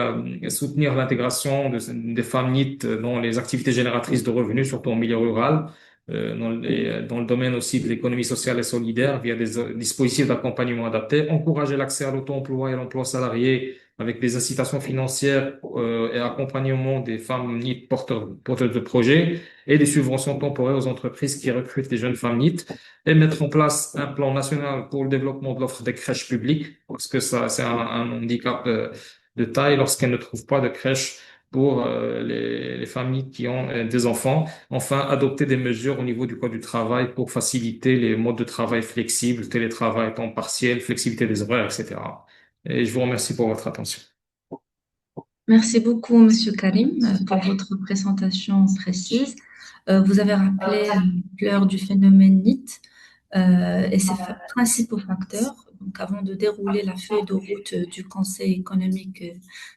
soutenir l'intégration des femmes NEET dans les activités génératrices de revenus, surtout en milieu rural, dans le domaine aussi de l'économie sociale et solidaire via des dispositifs d'accompagnement adaptés, encourager l'accès à l'auto-emploi et à l'emploi salarié avec des incitations financières et accompagnement des femmes NEET porteurs de projets et des subventions temporaires aux entreprises qui recrutent des jeunes femmes NEET et mettre en place un plan national pour le développement de l'offre des crèches publiques parce que ça, c'est un handicap de taille lorsqu'elles ne trouvent pas de crèche pour les familles qui ont des enfants. Enfin, adopter des mesures au niveau du code du travail pour faciliter les modes de travail flexibles, télétravail, temps partiel, flexibilité des horaires, etc. Et je vous remercie pour votre attention. Merci beaucoup, Monsieur Karim, pour votre présentation précise. Vous avez rappelé l'ampleur du phénomène NEET et ses principaux facteurs. Donc, avant de dérouler la feuille de route du Conseil économique,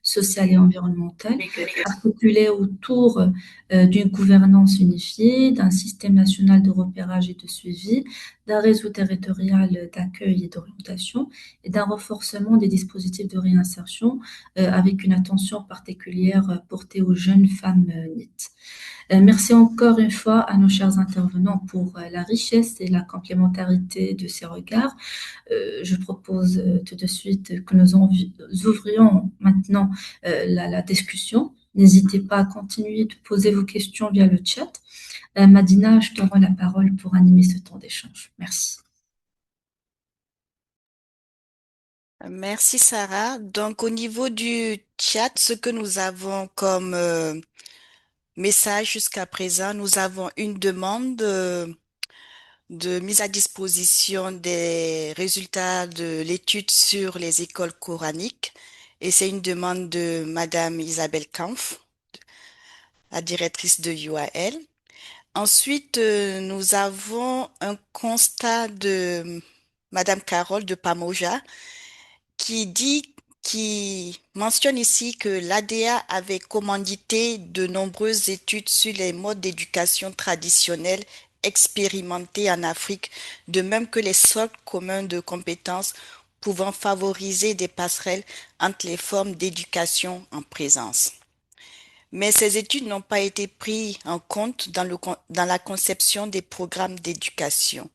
social et environnemental, articulée autour d'une gouvernance unifiée, d'un système national de repérage et de suivi, d'un réseau territorial d'accueil et d'orientation et d'un renforcement des dispositifs de réinsertion avec une attention particulière portée aux jeunes femmes NEET. Merci encore une fois à nos chers intervenants pour la richesse et la complémentarité de ces regards. Je propose tout de suite que nous ouvrions maintenant la discussion. N'hésitez pas à continuer de poser vos questions via le chat. Madina, je te rends la parole pour animer ce temps d'échange. Merci. Merci Sarah. Donc au niveau du chat, ce que nous avons comme message jusqu'à présent, nous avons une demande de mise à disposition des résultats de l'étude sur les écoles coraniques et c'est une demande de Madame Isabelle Kampf, la directrice de UAL. Ensuite, nous avons un constat de Madame Carole de Pamoja qui mentionne ici que l'ADA avait commandité de nombreuses études sur les modes d'éducation traditionnels expérimentés en Afrique, de même que les socles communs de compétences pouvant favoriser des passerelles entre les formes d'éducation en présence. Mais ces études n'ont pas été prises en compte dans la conception des programmes d'éducation.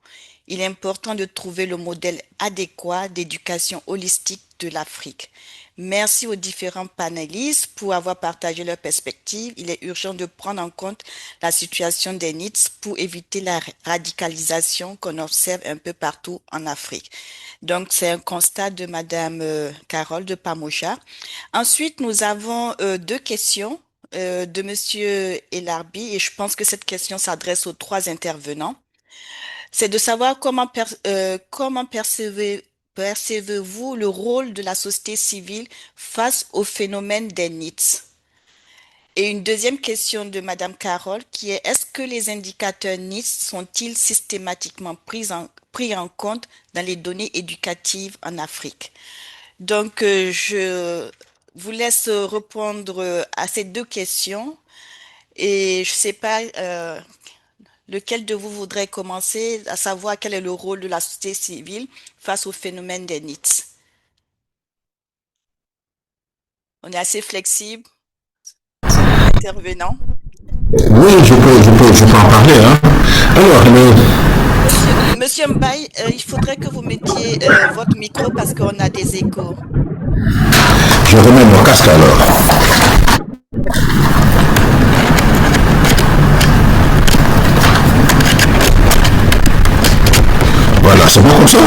Il est important de trouver le modèle adéquat d'éducation holistique de l'Afrique. Merci aux différents panélistes pour avoir partagé leurs perspectives. Il est urgent de prendre en compte la situation des NEET pour éviter la radicalisation qu'on observe un peu partout en Afrique. Donc, c'est un constat de Madame Carole de Pamoja. Ensuite, nous avons deux questions de Monsieur Elarbi et je pense que cette question s'adresse aux trois intervenants. C'est de savoir comment percevez-vous le rôle de la société civile face au phénomène des NEET? Et une deuxième question de Madame Carole qui est, est-ce que les indicateurs NIS sont-ils systématiquement pris en compte dans les données éducatives en Afrique? Donc, je vous laisse répondre à ces deux questions et je ne sais pas lequel de vous voudrait commencer, à savoir quel est le rôle de la société civile face au phénomène des NITS. On est assez flexible, intervenant. Oui, je peux en parler, hein. Alors, Monsieur Mbaye, il faudrait que vous mettiez votre micro parce qu'on a des échos. je remets mon casque alors. Voilà, c'est bon comme ça?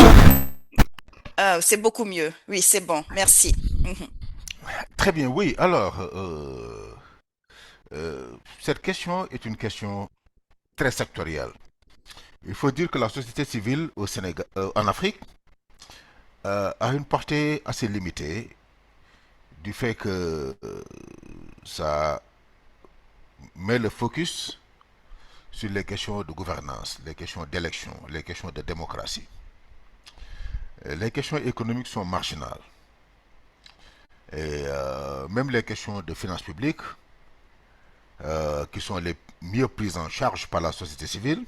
C'est beaucoup mieux. Oui, c'est bon. Merci. Mhm. Très bien, oui. Alors, cette question est une question très sectorielle. Il faut dire que la société civile au Sénégal, en Afrique a une portée assez limitée du fait que ça met le focus sur les questions de gouvernance, les questions d'élection, les questions de démocratie. Les questions économiques sont marginales. Et même les questions de finances publiques, qui sont les mieux prises en charge par la société civile,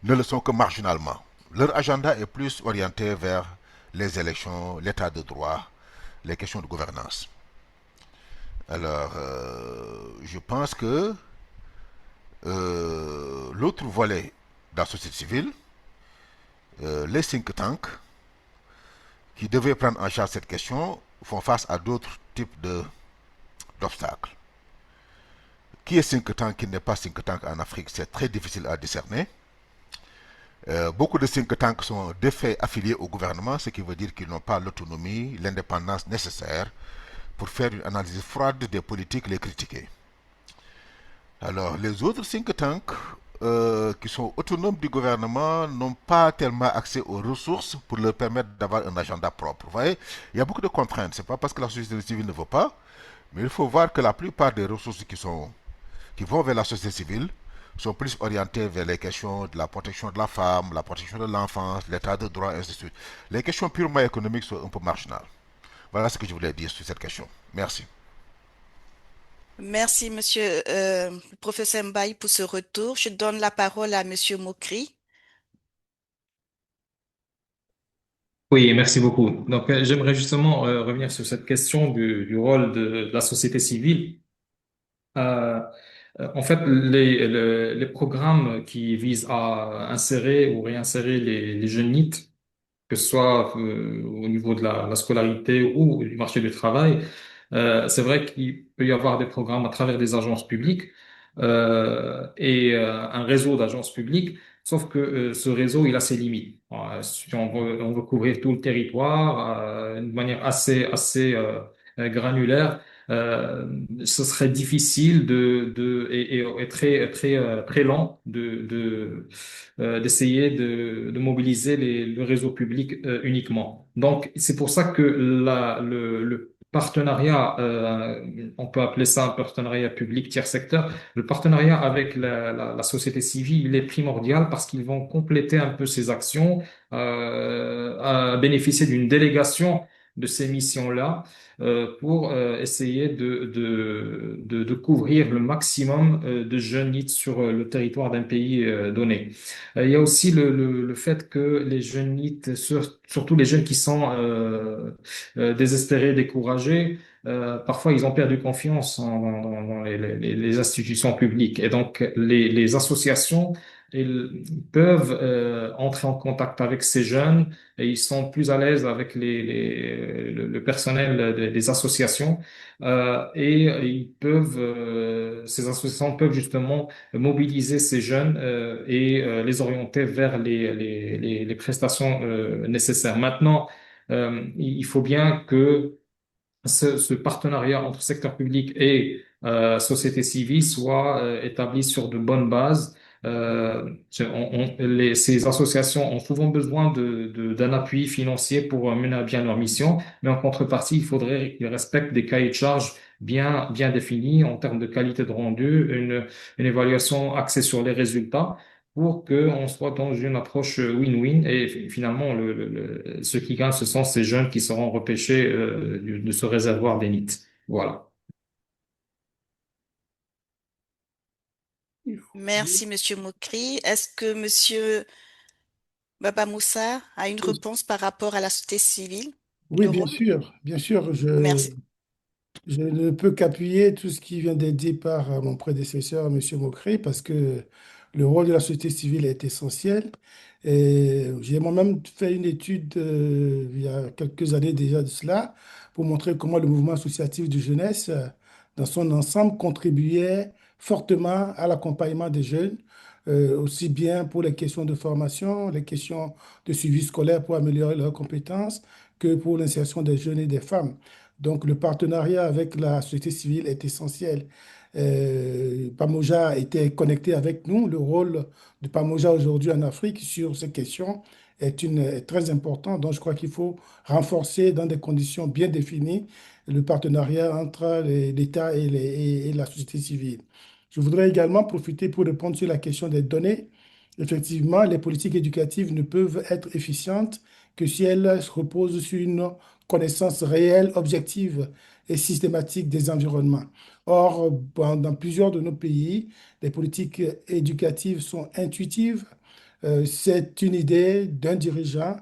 ne le sont que marginalement. Leur agenda est plus orienté vers les élections, l'état de droit, les questions de gouvernance. Alors, je pense que l'autre volet de la société civile, les think tanks, qui devaient prendre en charge cette question, font face à d'autres types d'obstacles. Qui est think tank, qui n'est pas think tank en Afrique, c'est très difficile à discerner. Beaucoup de think tanks sont de fait affiliés au gouvernement, ce qui veut dire qu'ils n'ont pas l'autonomie, l'indépendance nécessaire pour faire une analyse froide des politiques et les critiquer. Alors, les autres think tanks qui sont autonomes du gouvernement n'ont pas tellement accès aux ressources pour leur permettre d'avoir un agenda propre. Vous voyez, il y a beaucoup de contraintes. Ce n'est pas parce que la société civile ne veut pas, mais il faut voir que la plupart des ressources qui vont vers la société civile sont plus orientées vers les questions de la protection de la femme, la protection de l'enfance, l'état de droit, et ainsi de suite. Les questions purement économiques sont un peu marginales. Voilà ce que je voulais dire sur cette question. Merci. Merci, monsieur le professeur Mbaye, pour ce retour. Je donne la parole à monsieur Mokri. Oui, merci beaucoup. Donc, j'aimerais justement revenir sur cette question du rôle de la société civile. Euh, En fait, les programmes qui visent à insérer ou réinsérer les jeunes NEET, que ce soit au niveau de la scolarité ou du marché du travail, c'est vrai qu'il peut y avoir des programmes à travers des agences publiques et un réseau d'agences publiques, sauf que ce réseau, il a ses limites. Si on veut couvrir tout le territoire d'une manière assez granulaire, euh, ce serait difficile et très lent d'essayer de mobiliser le réseau public uniquement. Donc, c'est pour ça que le partenariat, on peut appeler ça un partenariat public tiers secteur, le partenariat avec la société civile, il est primordial parce qu'ils vont compléter un peu ces actions, à bénéficier d'une délégation de ces missions-là pour essayer de couvrir le maximum de jeunes NEET sur le territoire d'un pays donné. Il y a aussi le fait que les jeunes NEET, surtout les jeunes qui sont désespérés, découragés, parfois ils ont perdu confiance dans les institutions publiques. Et donc les associations, ils peuvent entrer en contact avec ces jeunes et ils sont plus à l'aise avec le personnel des associations et ces associations peuvent justement mobiliser ces jeunes et les orienter vers les prestations nécessaires. Maintenant, il faut bien que ce partenariat entre secteur public et société civile soit établi sur de bonnes bases. Ces associations ont souvent besoin d'un appui financier pour mener à bien leur mission, mais en contrepartie, il faudrait qu'ils respectent des cahiers de charges bien définie en termes de qualité de rendu, une évaluation axée sur les résultats pour qu'on soit dans une approche win-win. Et finalement, ce qui gagne, ce sont ces jeunes qui seront repêchés de ce réservoir d'élite. Voilà. Merci, Monsieur Moukri. Est-ce que Monsieur Baba Moussa a une réponse par rapport à la société civile, Oui, le rôle? bien sûr, Merci. je ne peux qu'appuyer tout ce qui vient d'être dit par mon prédécesseur, M. Mokri, parce que le rôle de la société civile est essentiel. Et j'ai moi-même fait une étude il y a quelques années déjà de cela pour montrer comment le mouvement associatif de jeunesse, dans son ensemble, contribuait fortement à l'accompagnement des jeunes, aussi bien pour les questions de formation, les questions de suivi scolaire pour améliorer leurs compétences, que pour l'insertion des jeunes et des femmes. Donc, le partenariat avec la société civile est essentiel. Pamoja était connecté avec nous. Le rôle de Pamoja aujourd'hui en Afrique sur ces questions est très important. Donc, je crois qu'il faut renforcer dans des conditions bien définies le partenariat entre l'État et la société civile. Je voudrais également profiter pour répondre sur la question des données. Effectivement, les politiques éducatives ne peuvent être efficientes que si elles reposent sur une connaissance réelle, objective et systématique des environnements. Or, dans plusieurs de nos pays, les politiques éducatives sont intuitives. C'est une idée d'un dirigeant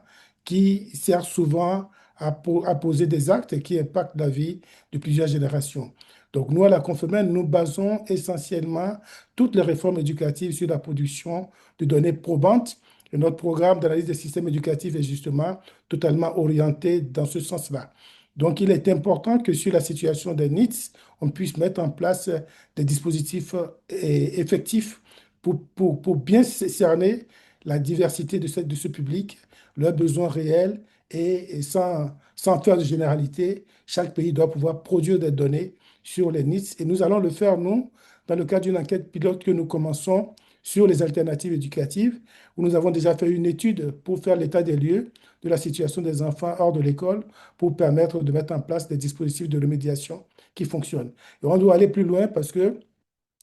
qui sert souvent à poser des actes qui impactent la vie de plusieurs générations. Donc, nous, à la Confemel, nous basons essentiellement toutes les réformes éducatives sur la production de données probantes. Et notre programme d'analyse des systèmes éducatifs est justement totalement orienté dans ce sens-là. Donc, il est important que sur la situation des NEETs, on puisse mettre en place des dispositifs effectifs pour bien cerner la diversité de ce public, leurs besoins réels et sans faire de généralité, chaque pays doit pouvoir produire des données sur les NEETs. Et nous allons le faire, nous, dans le cadre d'une enquête pilote que nous commençons sur les alternatives éducatives, où nous avons déjà fait une étude pour faire l'état des lieux de la situation des enfants hors de l'école pour permettre de mettre en place des dispositifs de remédiation qui fonctionnent. Et on doit aller plus loin parce que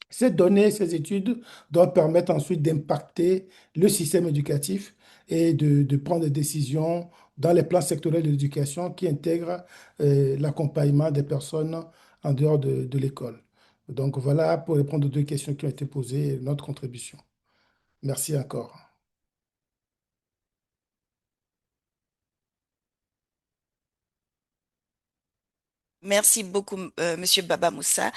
ces données, ces études doivent permettre ensuite d'impacter le système éducatif et de prendre des décisions dans les plans sectoriels de l'éducation qui intègrent l'accompagnement des personnes en dehors de l'école. Donc voilà pour répondre aux deux questions qui ont été posées, notre contribution. Merci encore. Merci beaucoup, Monsieur Baba Moussa.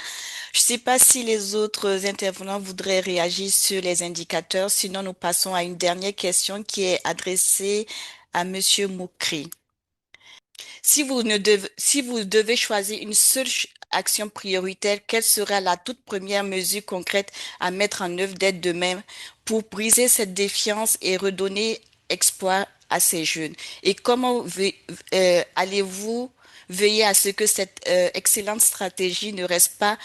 Je ne sais pas si les autres intervenants voudraient réagir sur les indicateurs. Sinon, nous passons à une dernière question qui est adressée à Monsieur Moukri. Si vous devez choisir une seule action prioritaire, quelle sera la toute première mesure concrète à mettre en œuvre dès demain pour briser cette défiance et redonner espoir à ces jeunes? Et comment allez-vous veiller à ce que cette excellente stratégie ne reste pas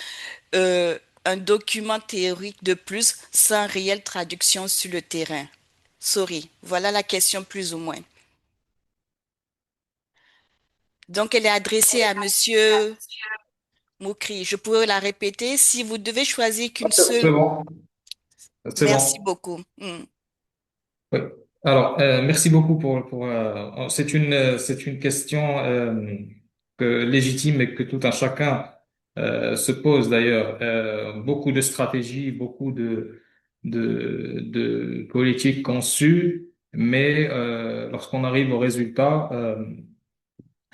un document théorique de plus sans réelle traduction sur le terrain? Sorry, voilà la question plus ou moins. Donc, elle est adressée à Monsieur Moukri. Je pourrais la répéter. Si vous devez choisir qu'une C'est seule. bon, c'est Merci bon. beaucoup. Oui. Alors, merci beaucoup c'est une question légitime et que tout un chacun se pose d'ailleurs. Beaucoup de stratégies, beaucoup de politiques conçues, mais lorsqu'on arrive au résultat,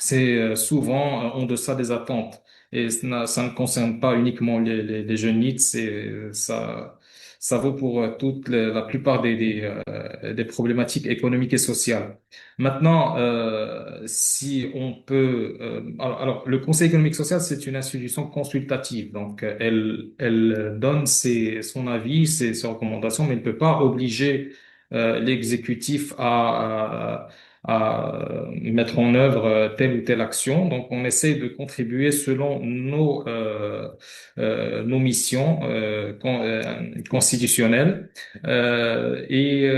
c'est souvent en deçà des attentes. Et ça ne concerne pas uniquement les jeunes leads, ça vaut pour la plupart des problématiques économiques et sociales. Maintenant, si on peut, alors, le Conseil économique et social, c'est une institution consultative, donc elle donne son avis, ses recommandations, mais elle ne peut pas obliger l'exécutif à mettre en œuvre telle ou telle action. Donc, on essaie de contribuer selon nos missions constitutionnelles. Et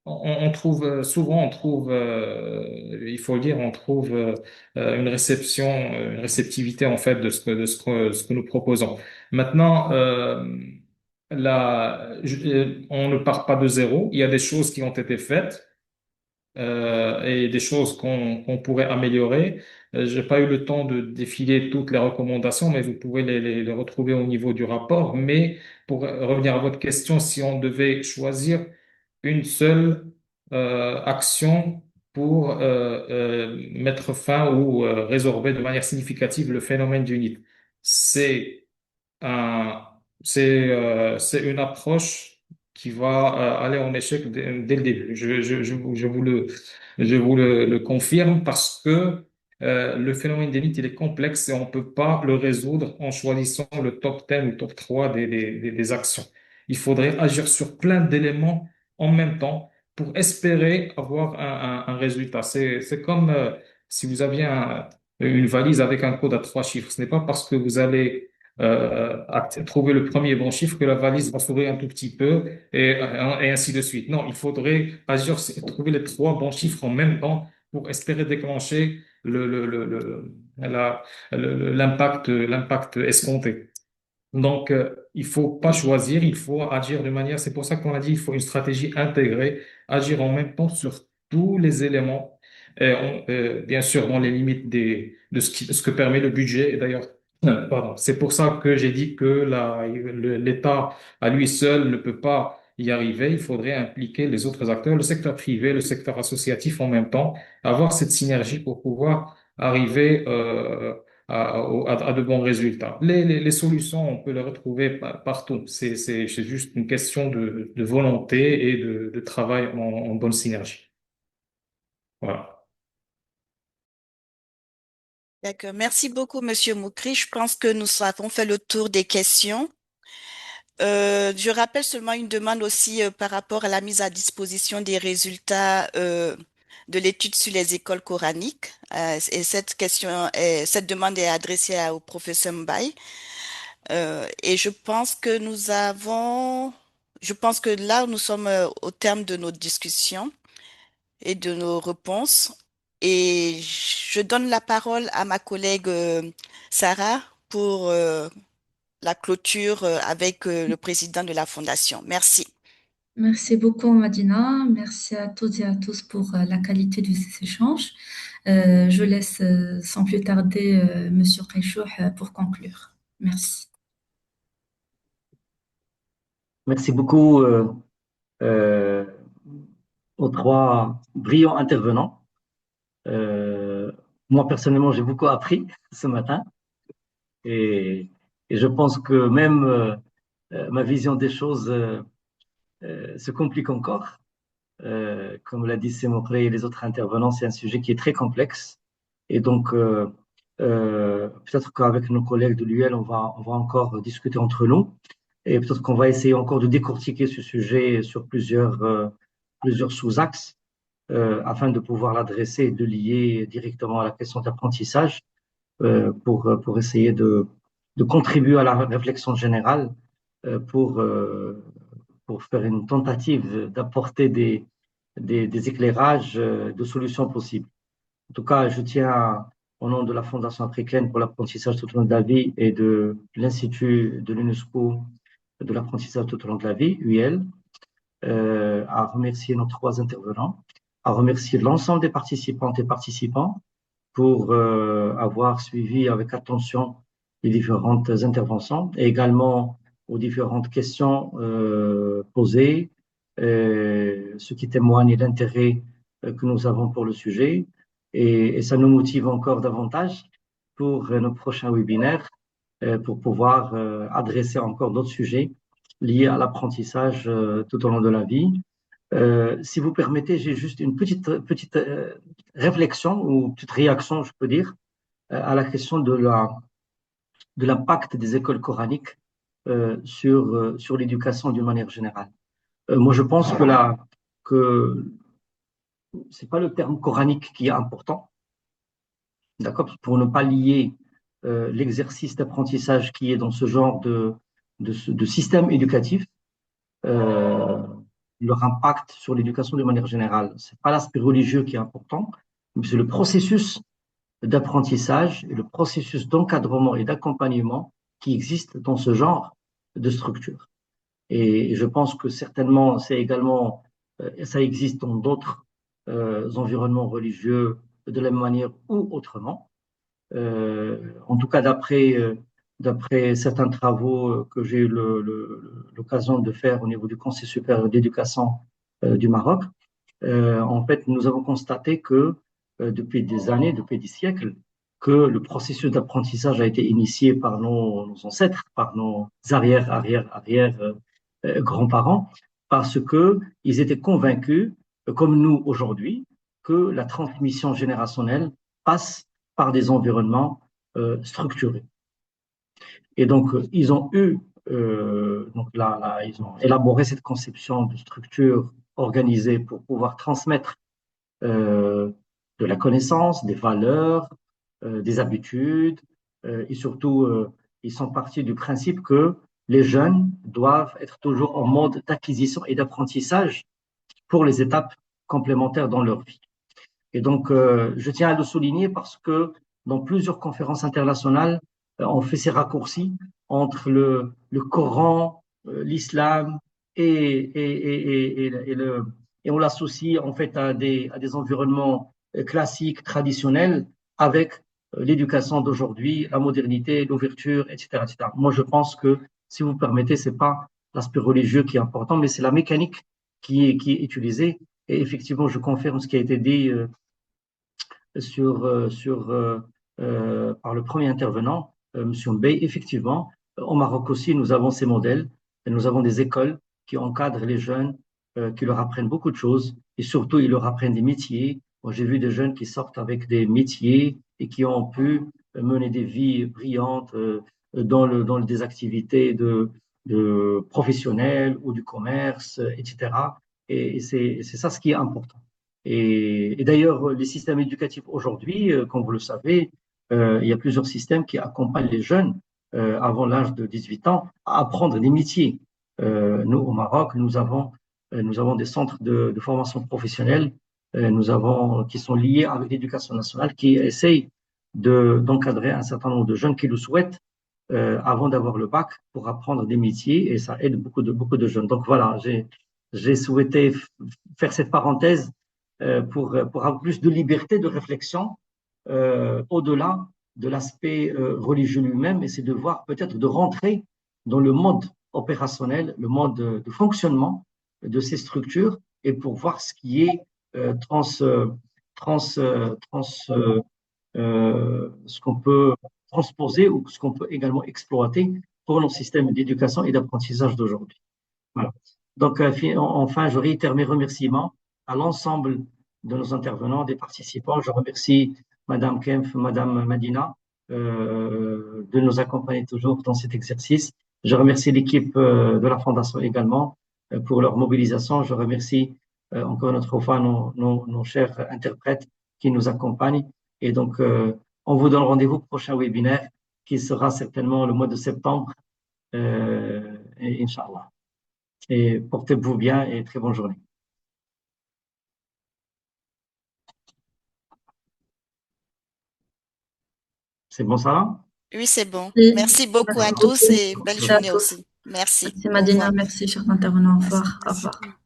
on trouve souvent, il faut le dire, on trouve une réceptivité en fait de ce que nous proposons. Maintenant, on ne part pas de zéro. Il y a des choses qui ont été faites et des choses qu'on pourrait améliorer. J'ai pas eu le temps de défiler toutes les recommandations, mais vous pouvez les retrouver au niveau du rapport. Mais pour revenir à votre question, si on devait choisir une seule action pour mettre fin ou résorber de manière significative le phénomène du NIT, c'est un, c'est une approche qui va aller en échec dès le début. Je vous le confirme parce que le phénomène d'élite, il est complexe et on ne peut pas le résoudre en choisissant le top 10 ou top 3 des actions. Il faudrait agir sur plein d'éléments en même temps pour espérer avoir un résultat. C'est comme si vous aviez une valise avec un code à 3 chiffres. Ce n'est pas parce que vous allez trouver le premier bon chiffre que la valise va s'ouvrir un tout petit peu et ainsi de suite. Non, il faudrait agir, trouver les 3 bons chiffres en même temps pour espérer déclencher l'impact escompté. Donc, il faut pas choisir, il faut agir de manière, c'est pour ça qu'on a dit, il faut une stratégie intégrée, agir en même temps sur tous les éléments, bien sûr dans les limites de ce que permet le budget. Et d'ailleurs, pardon, c'est pour ça que j'ai dit que l'État à lui seul ne peut pas y arriver. Il faudrait impliquer les autres acteurs, le secteur privé, le secteur associatif en même temps, avoir cette synergie pour pouvoir arriver à de bons résultats. Les solutions, on peut les retrouver partout. C'est juste une question de volonté et de travail en bonne synergie. Voilà. D'accord. Merci beaucoup, Monsieur Moukri. Je pense que nous avons fait le tour des questions. Je rappelle seulement une demande aussi par rapport à la mise à disposition des résultats de l'étude sur les écoles coraniques. Et cette demande est adressée au professeur Mbaye. Et je pense que là, nous sommes au terme de nos discussions et de nos réponses. Et je donne la parole à ma collègue Sarah pour la clôture avec le président de la Fondation. Merci. Merci beaucoup, Madina. Merci à toutes et à tous pour la qualité de ces échanges. Je laisse sans plus tarder Monsieur Khaïchou pour conclure. Merci. Merci beaucoup euh, aux 3 brillants intervenants. Moi, personnellement, j'ai beaucoup appris ce matin et, et je pense que même ma vision des choses se complique encore. Comme l'a dit Sémopré et les autres intervenants, c'est un sujet qui est très complexe. Et donc, peut-être qu'avec nos collègues de l'UL, on va encore discuter entre nous. Et peut-être qu'on va essayer encore de décortiquer ce sujet sur plusieurs sous-axes afin de pouvoir l'adresser et de lier directement à la question d'apprentissage pour essayer de contribuer à la réflexion générale pour faire une tentative d'apporter des éclairages de solutions possibles. En tout cas, je tiens, au nom de la Fondation africaine pour l'apprentissage tout au long de la vie et de l'Institut de l'UNESCO de l'apprentissage tout au long de la vie, UIL, à remercier nos 3 intervenants, à remercier l'ensemble des participantes et participants pour avoir suivi avec attention les différentes interventions et également aux différentes questions posées, ce qui témoigne de l'intérêt que nous avons pour le sujet. Et ça nous motive encore davantage pour nos prochains webinaires, pour pouvoir adresser encore d'autres sujets liés à l'apprentissage tout au long de la vie. Si vous permettez, j'ai juste une petite réflexion ou petite réaction, je peux dire, à la question de l'impact des écoles coraniques sur l'éducation d'une manière générale. Moi, je pense que c'est pas le terme coranique qui est important, d'accord, pour ne pas lier l'exercice d'apprentissage qui est dans ce genre de système éducatif leur impact sur l'éducation de manière générale. C'est pas l'aspect religieux qui est important, mais c'est le processus d'apprentissage et le processus d'encadrement et d'accompagnement qui existe dans ce genre de structure. Et je pense que certainement, c'est également, ça existe dans d'autres environnements religieux de la même manière ou autrement. En tout cas, d'après certains travaux que j'ai eu l'occasion de faire au niveau du Conseil supérieur d'éducation du Maroc, en fait, nous avons constaté que depuis des années, depuis des siècles, que le processus d'apprentissage a été initié par nos ancêtres, par nos arrière grands-parents, parce que ils étaient convaincus, comme nous aujourd'hui, que la transmission générationnelle passe par des environnements structurés. Et donc, ils ont eu, donc là, ils ont élaboré cette conception de structure organisée pour pouvoir transmettre de la connaissance, des valeurs, des habitudes, et surtout, ils sont partis du principe que les jeunes doivent être toujours en mode d'acquisition et d'apprentissage pour les étapes complémentaires dans leur vie. Et donc, je tiens à le souligner parce que dans plusieurs conférences internationales, on fait ces raccourcis entre le Coran, l'islam et on l'associe en fait à des environnements classiques, traditionnels, avec l'éducation d'aujourd'hui, la modernité, l'ouverture, etc., etc. Moi, je pense que, si vous permettez, c'est pas l'aspect religieux qui est important, mais c'est la mécanique qui est utilisée. Et effectivement, je confirme ce qui a été dit par le premier intervenant, M. Mbey. Effectivement, au Maroc aussi, nous avons ces modèles. Et nous avons des écoles qui encadrent les jeunes, qui leur apprennent beaucoup de choses et surtout, ils leur apprennent des métiers. Moi, j'ai vu des jeunes qui sortent avec des métiers et qui ont pu mener des vies brillantes dans des activités de professionnelles ou du commerce, etc. Et c'est ça ce qui est important. Et d'ailleurs, les systèmes éducatifs aujourd'hui, comme vous le savez, il y a plusieurs systèmes qui accompagnent les jeunes avant l'âge de 18 ans à apprendre des métiers. Nous, au Maroc, nous avons des centres de formation professionnelle qui sont liés avec l'éducation nationale, qui essayent d'encadrer un certain nombre de jeunes qui le souhaitent avant d'avoir le bac pour apprendre des métiers et ça aide beaucoup de jeunes. Donc voilà, j'ai souhaité faire cette parenthèse pour avoir plus de liberté de réflexion au-delà de l'aspect religieux lui-même, et c'est de voir peut-être de rentrer dans le mode opérationnel, le mode de fonctionnement de ces structures, et pour voir ce qui est ce qu'on peut transposer ou ce qu'on peut également exploiter pour nos systèmes d'éducation et d'apprentissage d'aujourd'hui. Voilà. Donc, enfin, je réitère mes remerciements à l'ensemble de nos intervenants, des participants. Je remercie Madame Kempf, Madame Madina de nous accompagner toujours dans cet exercice. Je remercie l'équipe de la Fondation également pour leur mobilisation. Je remercie encore une autre fois nos chers interprètes qui nous accompagnent. Et donc, on vous donne rendez-vous au prochain webinaire qui sera certainement le mois de septembre, et Inch'Allah. Et portez-vous bien et très bonne journée. C'est bon, ça va? Oui, c'est bon. Oui. Merci beaucoup à Merci tous beaucoup. et belle Merci à journée tous. aussi. Merci. Merci Au Madina, revoir. merci chers intervenants. Au Merci. revoir. Au Merci. revoir.